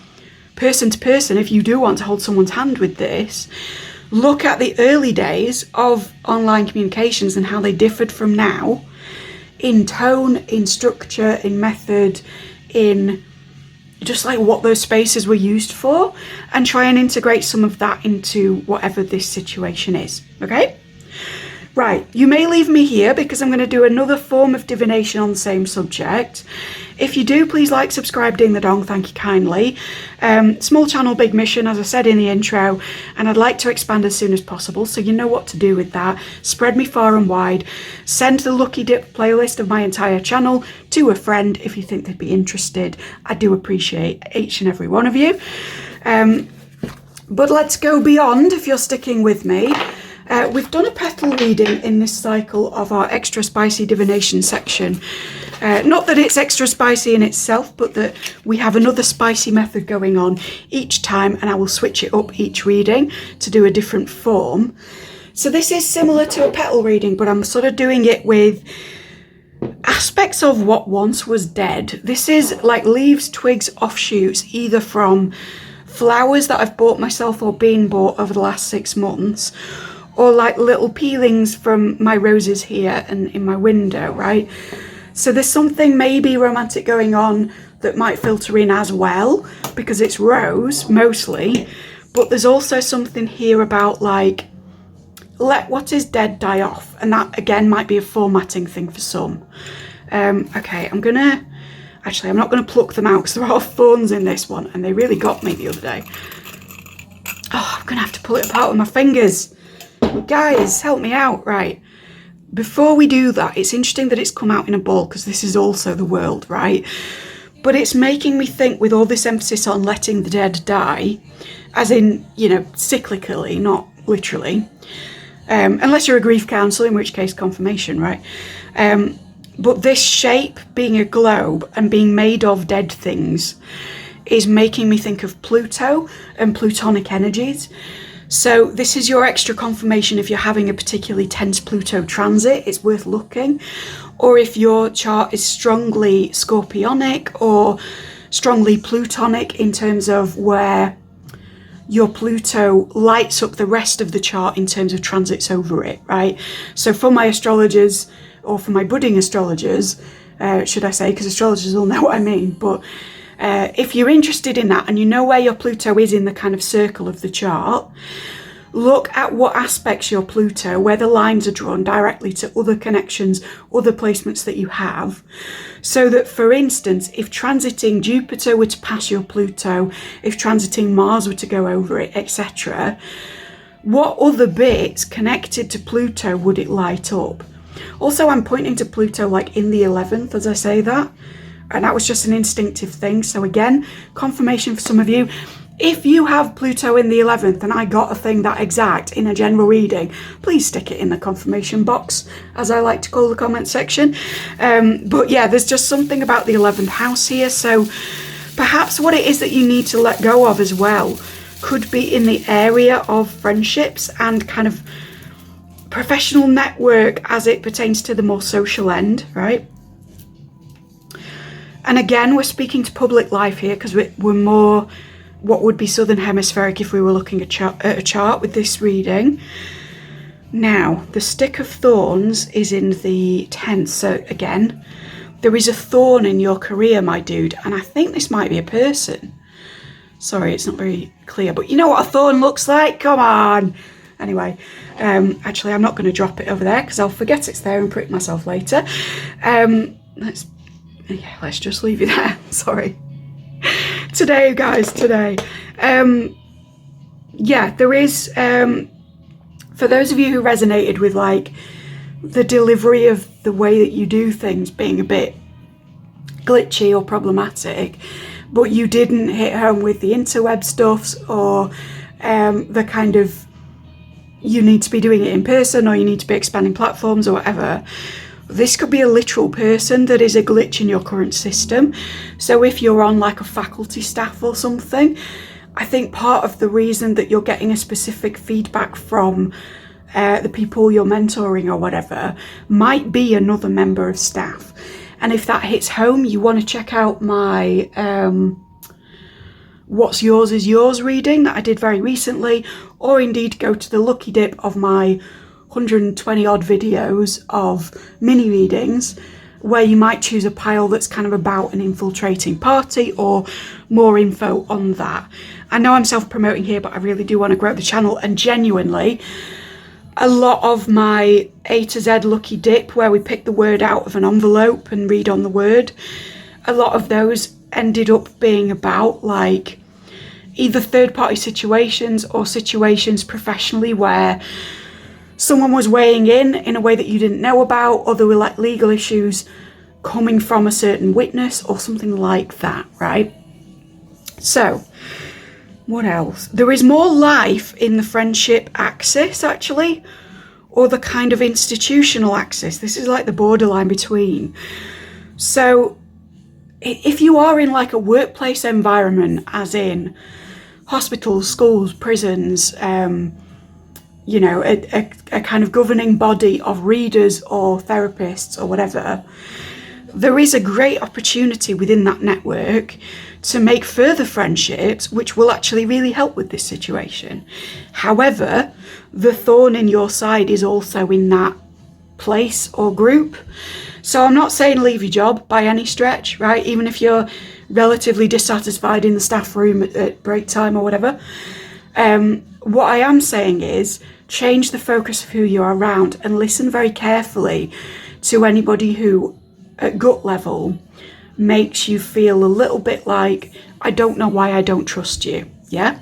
person to person, if you do want to hold someone's hand with this, look at the early days of online communications and how they differed from now in tone, in structure, in method, in just like what those spaces were used for, and try and integrate some of that into whatever this situation is, okay? Right, you may leave me here because I'm going to do another form of divination on the same subject. If you do, please like, subscribe, ding the dong, thank you kindly. Small channel, big mission, as I said in the intro, and I'd like to expand as soon as possible, so you know what to do with that. Spread me far and wide. Send the Lucky Dip playlist of my entire channel to a friend if you think they'd be interested. I do appreciate each and every one of you. But let's go beyond, if you're sticking with me. We've done a petal reading in this cycle of our extra spicy divination section. Not that it's extra spicy in itself, but that we have another spicy method going on each time, and I will switch it up each reading to do a different form. So this is similar to a petal reading, but I'm sort of doing it with aspects of what once was dead. This is like leaves, twigs, offshoots, either from flowers that I've bought myself or been bought over the last 6 months, or like little peelings from my roses here and in my window, right? So there's something maybe romantic going on that might filter in as well, because it's rose mostly, but there's also something here about like, let what is dead die off, and that again might be a formatting thing for some. Okay, I'm not gonna pluck them out because there are thorns in this one, and they really got me the other day. Oh, I'm gonna have to pull it apart with my fingers. Guys, help me out. Right, before we do that, it's interesting that it's come out in a ball, because this is also the world, right? But it's making me think, with all this emphasis on letting the dead die, as in, you know, cyclically, not literally, unless you're a grief counsellor, in which case confirmation, right? But this shape being a globe and being made of dead things is making me think of Pluto and Plutonic energies. So this is your extra confirmation if you're having a particularly tense Pluto transit, it's worth looking. Or if your chart is strongly scorpionic or strongly plutonic in terms of where your Pluto lights up the rest of the chart in terms of transits over it, right? So for my astrologers, or for my budding astrologers, should I say, because astrologers will know what I mean, but if you're interested in that and you know where your Pluto is in the kind of circle of the chart, look at what aspects your Pluto, where the lines are drawn directly to other connections, other placements that you have. So that, for instance, if transiting Jupiter were to pass your Pluto, if transiting Mars were to go over it, etc., what other bits connected to Pluto would it light up? Also, I'm pointing to Pluto like in the 11th as I say that. And that was just an instinctive thing. So again, confirmation for some of you. If you have Pluto in the 11th and I got a thing that exact in a general reading, please stick it in the confirmation box, as I like to call the comment section. But yeah, there's just something about the 11th house here. So perhaps what it is that you need to let go of as well could be in the area of friendships and kind of professional network as it pertains to the more social end, right? And again, we're speaking to public life here because we're more what would be Southern Hemispheric if we were looking at a chart with this reading. Now, the stick of thorns is in the 10th. So again, there is a thorn in your career, my dude. And I think this might be a person. Sorry, it's not very clear. But you know what a thorn looks like? Come on. Anyway, actually, I'm not going to drop it over there because I'll forget it's there and prick myself later. Let's just leave it there. Sorry. Today, guys, today. Yeah, there is, for those of you who resonated with like the delivery of the way that you do things being a bit glitchy or problematic, but you didn't hit home with the interweb stuffs or the kind of you need to be doing it in person or you need to be expanding platforms or whatever. This could be a literal person that is a glitch in your current system. So if you're on like a faculty staff or something, I think part of the reason that you're getting a specific feedback from the people you're mentoring or whatever might be another member of staff. And if that hits home, you want to check out my What's Yours is Yours reading that I did very recently, or indeed go to the lucky dip of my 120 odd videos of mini readings, where you might choose a pile that's kind of about an infiltrating party or more info on that. I know I'm self-promoting here, but I really do want to grow the channel, and genuinely, a lot of my A to Z lucky dip, where we pick the word out of an envelope and read on the word, a lot of those ended up being about like either third-party situations or situations professionally where someone was weighing in a way that you didn't know about, or there were like legal issues coming from a certain witness or something like that, right? So, what else? There is more life in the friendship axis, actually, or the kind of institutional axis. This is like the borderline between. So, if you are in like a workplace environment, as in hospitals, schools, prisons, you know, a kind of governing body of readers or therapists or whatever, there is a great opportunity within that network to make further friendships which will actually really help with this situation. However, the thorn in your side is also in that place or group. So I'm not saying leave your job by any stretch, right? Even if you're relatively dissatisfied in the staff room at break time or whatever. What I am saying is change the focus of who you're around and listen very carefully to anybody who, at gut level, makes you feel a little bit like, I don't know why I don't trust you, yeah?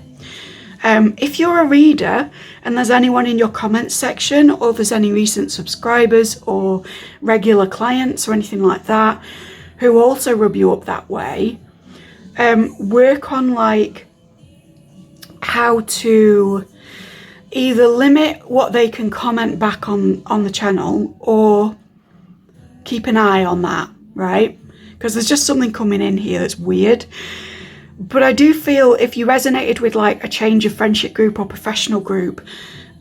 If you're a reader and there's anyone in your comments section, or there's any recent subscribers or regular clients or anything like that who also rub you up that way, work on like how to either limit what they can comment back on the channel, or keep an eye on that, right? Because there's just something coming in here that's weird. But I do feel if you resonated with like a change of friendship group or professional group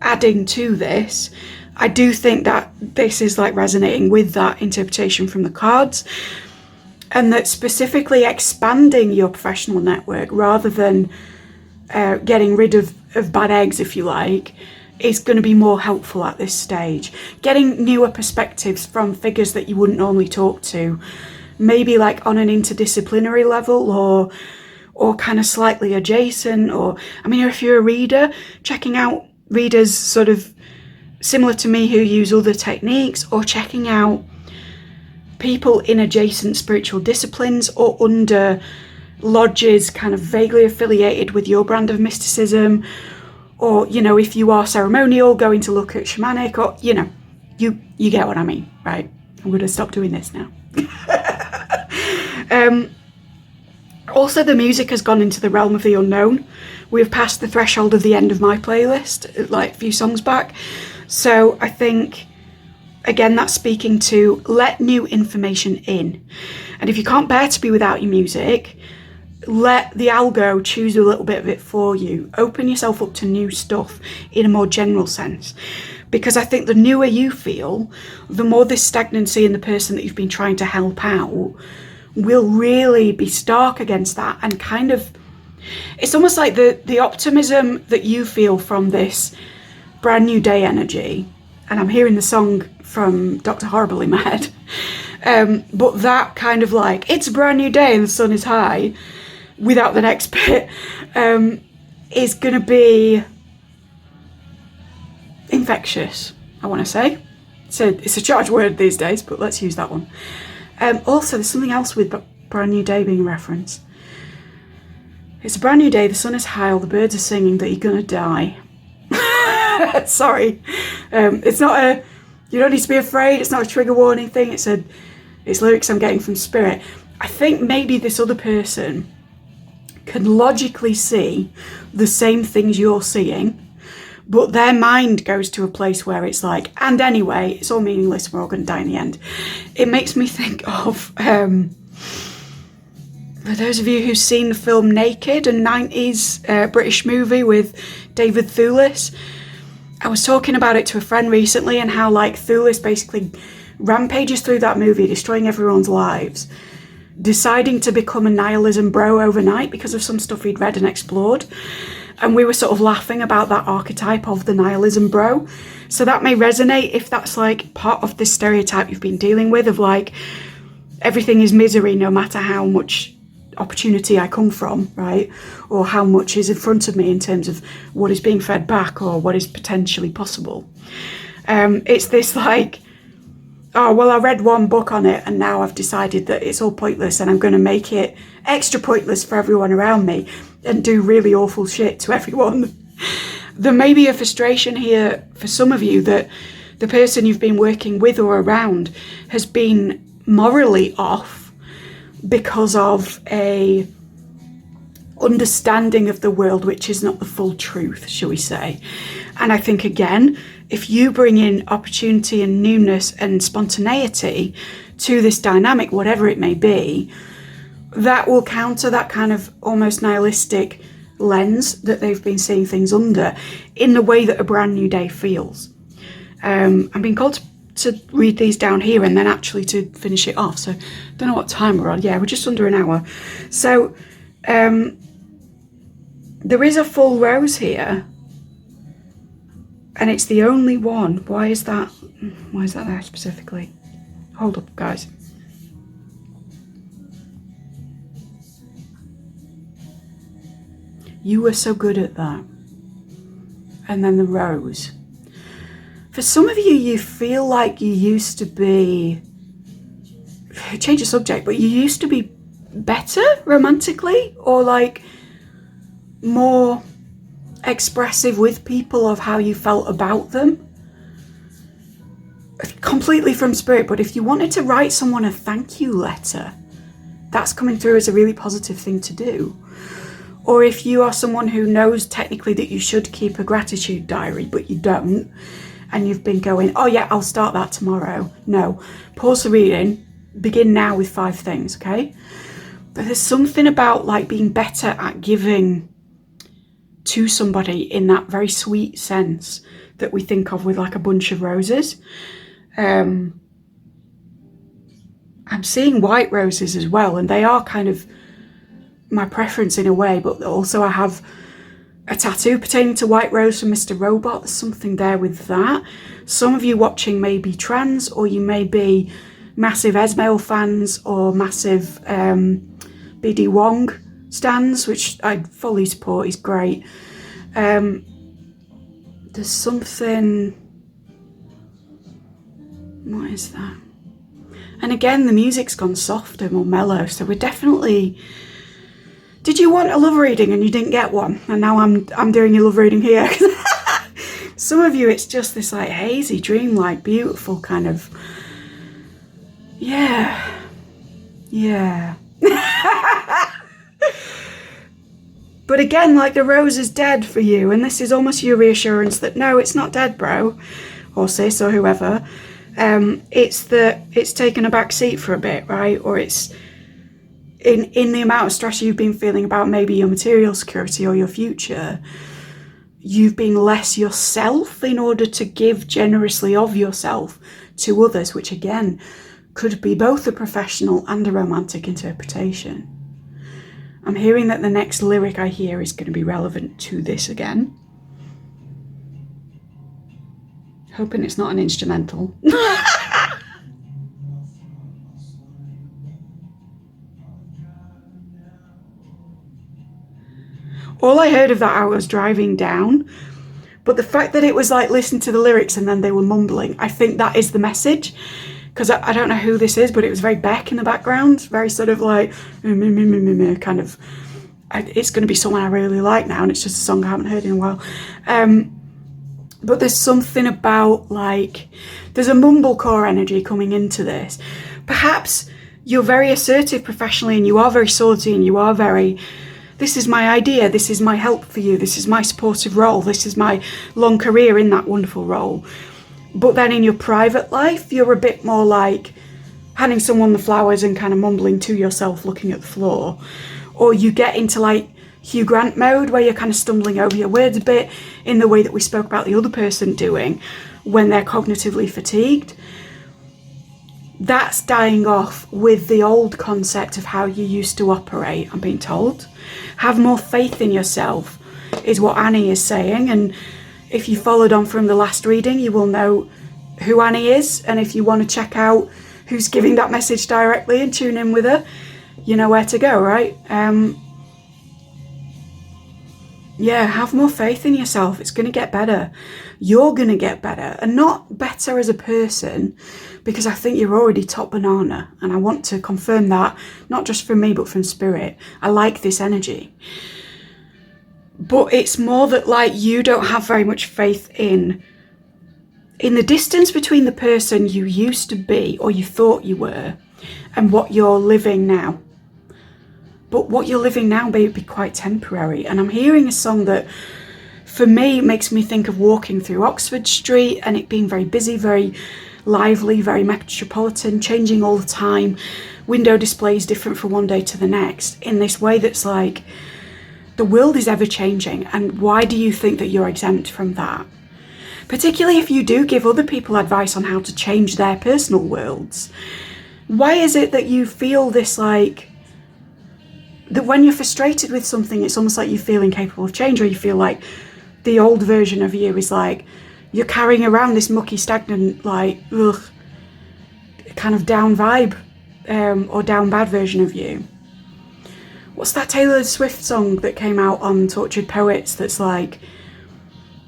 adding to this, I do think that this is like resonating with that interpretation from the cards, and that specifically expanding your professional network rather than getting rid of bad eggs, if you like, is going to be more helpful at this stage. Getting newer perspectives from figures that you wouldn't normally talk to, maybe like on an interdisciplinary level, or kind of slightly adjacent, or, I mean, if you're a reader, checking out readers sort of similar to me who use other techniques, or checking out people in adjacent spiritual disciplines or under lodges kind of vaguely affiliated with your brand of mysticism, or, you know, if you are ceremonial, going to look at shamanic, or, you know, you get what I mean, right? I'm going to stop doing this now. Also, the music has gone into the realm of the unknown. We've passed the threshold of the end of my playlist, like a few songs back. So I think, again, that's speaking to let new information in. And if you can't bear to be without your music, let the algo choose a little bit of it for you. Open yourself up to new stuff in a more general sense. Because I think the newer you feel, the more this stagnancy in the person that you've been trying to help out will really be stark against that, and kind of, it's almost like the optimism that you feel from this brand new day energy, and I'm hearing the song from Dr. Horrible in my head, but that kind of like, it's a brand new day and the sun is high, without the next bit, is going to be infectious, I want to say. So it's a charged word these days, but let's use that one. Also, there's something else with brand new day being a reference. It's a brand new day, the sun is high, all the birds are singing that you're gonna die. Sorry. It's not a, you don't need to be afraid, it's not a trigger warning thing, it's lyrics I'm getting from spirit. I think maybe this other person can logically see the same things you're seeing, but their mind goes to a place where it's like, and anyway, it's all meaningless, we're all going to die in the end. It makes me think of, for those of you who've seen the film Naked, a 90s British movie with David Thewlis, I was talking about it to a friend recently and how like Thulis basically rampages through that movie, destroying everyone's lives, deciding to become a nihilism bro overnight because of some stuff he'd read and explored. And we were sort of laughing about that archetype of the nihilism bro. So that may resonate if that's like part of this stereotype you've been dealing with of like, everything is misery no matter how much opportunity I come from, right? Or how much is in front of me in terms of what is being fed back or what is potentially possible. It's this like, oh, well, I read one book on it and now I've decided that it's all pointless and I'm going to make it extra pointless for everyone around me and do really awful shit to everyone. There may be a frustration here for some of you that the person you've been working with or around has been morally off because of a understanding of the world which is not the full truth, shall we say. And I think, again, if you bring in opportunity and newness and spontaneity to this dynamic, whatever it may be, that will counter that kind of almost nihilistic lens that they've been seeing things under in the way that a brand new day feels. I'm being called to read these down here and then actually to finish it off. So I don't know what time we're on. Yeah, we're just under an hour. So there is a full rose here and it's the only one. Why is that there specifically? Hold up, guys. You were so good at that. And then the rose. For some of you, you feel like you used to be, change the subject, but you used to be better romantically or like more expressive with people of how you felt about them. Completely from spirit, but if you wanted to write someone a thank you letter, that's coming through as a really positive thing to do. Or if you are someone who knows technically that you should keep a gratitude diary, but you don't, and you've been going, oh yeah, I'll start that tomorrow. No, pause the reading, begin now with 5 things, okay? But there's something about like being better at giving to somebody in that very sweet sense that we think of with like a bunch of roses. I'm seeing white roses as well, and they are kind of my preference in a way, but also I have a tattoo pertaining to white rose from Mr. Robot. There's something there with that. Some of you watching may be trans, or you may be massive Esmail fans or massive BD Wong stans, which I fully support. He's great. There's something, what is that? And again, the music's gone softer, more mellow, so we're definitely, did you want a love reading and you didn't get one? And now I'm doing your love reading here. Some of you, it's just this like hazy, dreamlike, beautiful kind of, yeah. But again, like the rose is dead for you, and this is almost your reassurance that no, it's not dead, bro, or sis, or whoever. It's that it's taken a back seat for a bit, right? Or it's in the amount of stress you've been feeling about maybe your material security or your future, you've been less yourself in order to give generously of yourself to others, which again could be both a professional and a romantic interpretation. I'm hearing that the next lyric I hear is going to be relevant to this again. Hoping it's not an instrumental. All I heard of that I was driving down, but the fact that it was like listen to the lyrics and then they were mumbling, I think that is the message. Because I don't know who this is, but it was very Beck in the background, very sort of like kind of, it's going to be someone I really like now, and it's just a song I haven't heard in a while. But there's something about like, there's a mumblecore energy coming into this. Perhaps you're very assertive professionally and you are very salty and you are very, this is my idea, this is my help for you, this is my supportive role, this is my long career in that wonderful role. But then in your private life, you're a bit more like handing someone the flowers and kind of mumbling to yourself, looking at the floor. Or you get into like Hugh Grant mode where you're kind of stumbling over your words a bit in the way that we spoke about the other person doing when they're cognitively fatigued. That's dying off with the old concept of how you used to operate, I'm being told. Have more faith in yourself is what Annie is saying, and if you followed on from the last reading, you will know who Annie is, and if you want to check out who's giving that message directly and tune in with her, you know where to go, right? Yeah, have more faith in yourself. It's going to get better. You're going to get better, and not better as a person, because I think you're already top banana, and I want to confirm that, not just from me, but from spirit. I like this energy. But it's more that, like, you don't have very much faith in the distance between the person you used to be, or you thought you were, and what you're living now. But what you're living now may be quite temporary. And I'm hearing a song that, for me, makes me think of walking through Oxford Street and it being very busy, very lively, very metropolitan, changing all the time. Window displays different from one day to the next, in this way that's like, the world is ever changing. And why do you think that you're exempt from that? Particularly if you do give other people advice on how to change their personal worlds. Why is it that you feel this, like, that when you're frustrated with something, it's almost like you feel incapable of change, or you feel like the old version of you is like, you're carrying around this mucky, stagnant, like, ugh, kind of down vibe, or down bad version of you. What's that Taylor Swift song that came out on Tortured Poets that's like,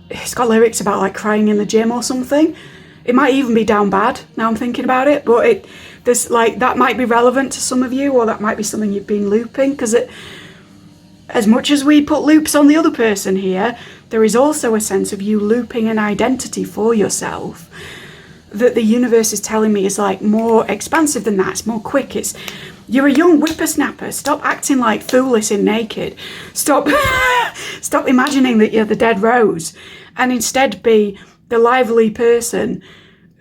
it's got lyrics about like crying in the gym or something? It might even be down bad, now I'm thinking about it, but there's like, that might be relevant to some of you, or that might be something you've been looping, because as much as we put loops on the other person here, there is also a sense of you looping an identity for yourself that the universe is telling me is like more expansive than that. It's more quick. You're a young whippersnapper. Stop acting like Foolish and naked. Stop imagining that you're the dead rose, and instead be the lively person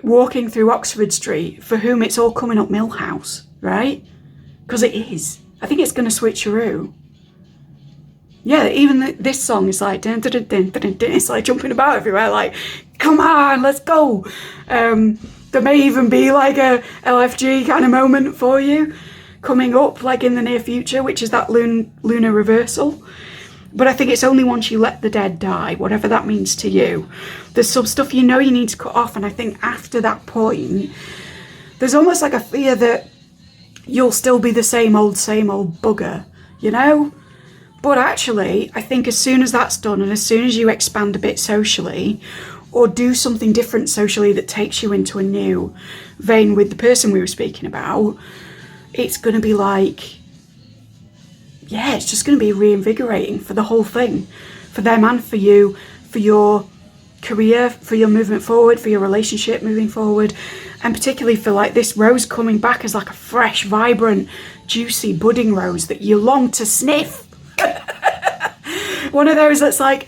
walking through Oxford Street for whom it's all coming up Millhouse, right? Because it is. I think it's going to switcheroo. Yeah, even this song is like, dun, dun, dun, dun, dun, dun, it's like jumping about everywhere, like, come on, let's go. There may even be like a LFG kind of moment for you coming up, like in the near future, which is that lunar reversal. But I think it's only once you let the dead die, whatever that means to you. There's some stuff you know you need to cut off, and I think after that point, there's almost like a fear that you'll still be the same old bugger, you know? But actually, I think as soon as that's done, and as soon as you expand a bit socially, or do something different socially that takes you into a new vein with the person we were speaking about, it's going to be like, yeah, it's just going to be reinvigorating for the whole thing, for them and for you, for your career, for your movement forward, for your relationship moving forward, and particularly for like this rose coming back as like a fresh, vibrant, juicy, budding rose that you long to sniff. One of those that's like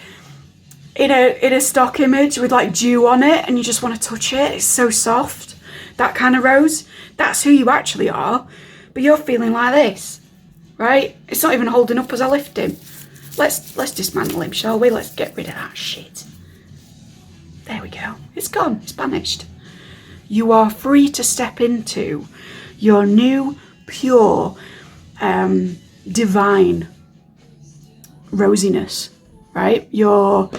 in a stock image with like dew on it, and you just want to touch it. It's so soft. That kind of rose. That's who you actually are. But you're feeling like this. Right? It's not even holding up as I lift him. Let's dismantle him, shall we? Let's get rid of that shit. There we go. It's gone. It's banished. You are free to step into your new, pure, divine rosiness, right? Your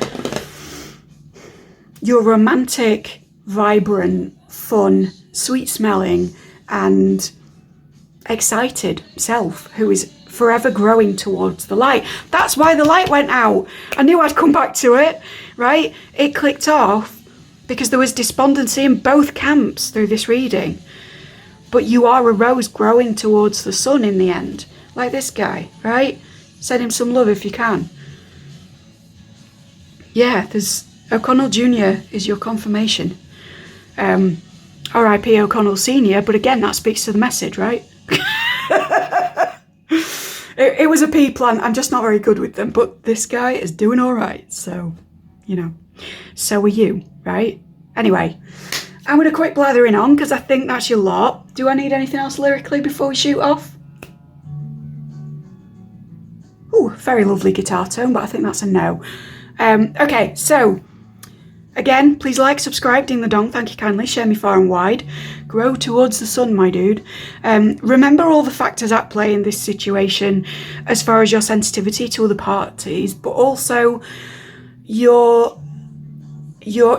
romantic, vibrant, fun, sweet-smelling, and excited self who is forever growing towards the light. That's why the light went out. I knew I'd come back to it, right? It clicked off because there was despondency in both camps through this reading. But you are a rose growing towards the sun in the end, like this guy, right? Send him some love if you can. Yeah, there's O'Connell Jr. is your confirmation. R.I.P. O'Connell Sr., but again, that speaks to the message, right? It was a pea plant. I'm just not very good with them, but this guy is doing all right. So, you know, so are you, right? Anyway, I'm going to quit blathering on because I think that's your lot. Do I need anything else lyrically before we shoot off? Ooh, very lovely guitar tone, but I think that's a no. Okay, so again, please like, subscribe, ding the dong, thank you kindly, share me far and wide. Grow towards the sun, my dude. Remember all the factors at play in this situation as far as your sensitivity to other parties, but also your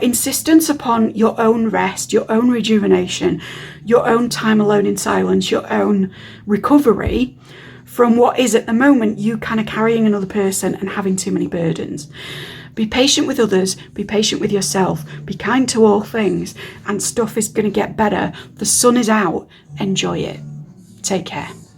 insistence upon your own rest, your own rejuvenation, your own time alone in silence, your own recovery from what is at the moment you kind of carrying another person and having too many burdens. Be patient with others, be patient with yourself, be kind to all things, and stuff is going to get better. The sun is out. Enjoy it. Take care.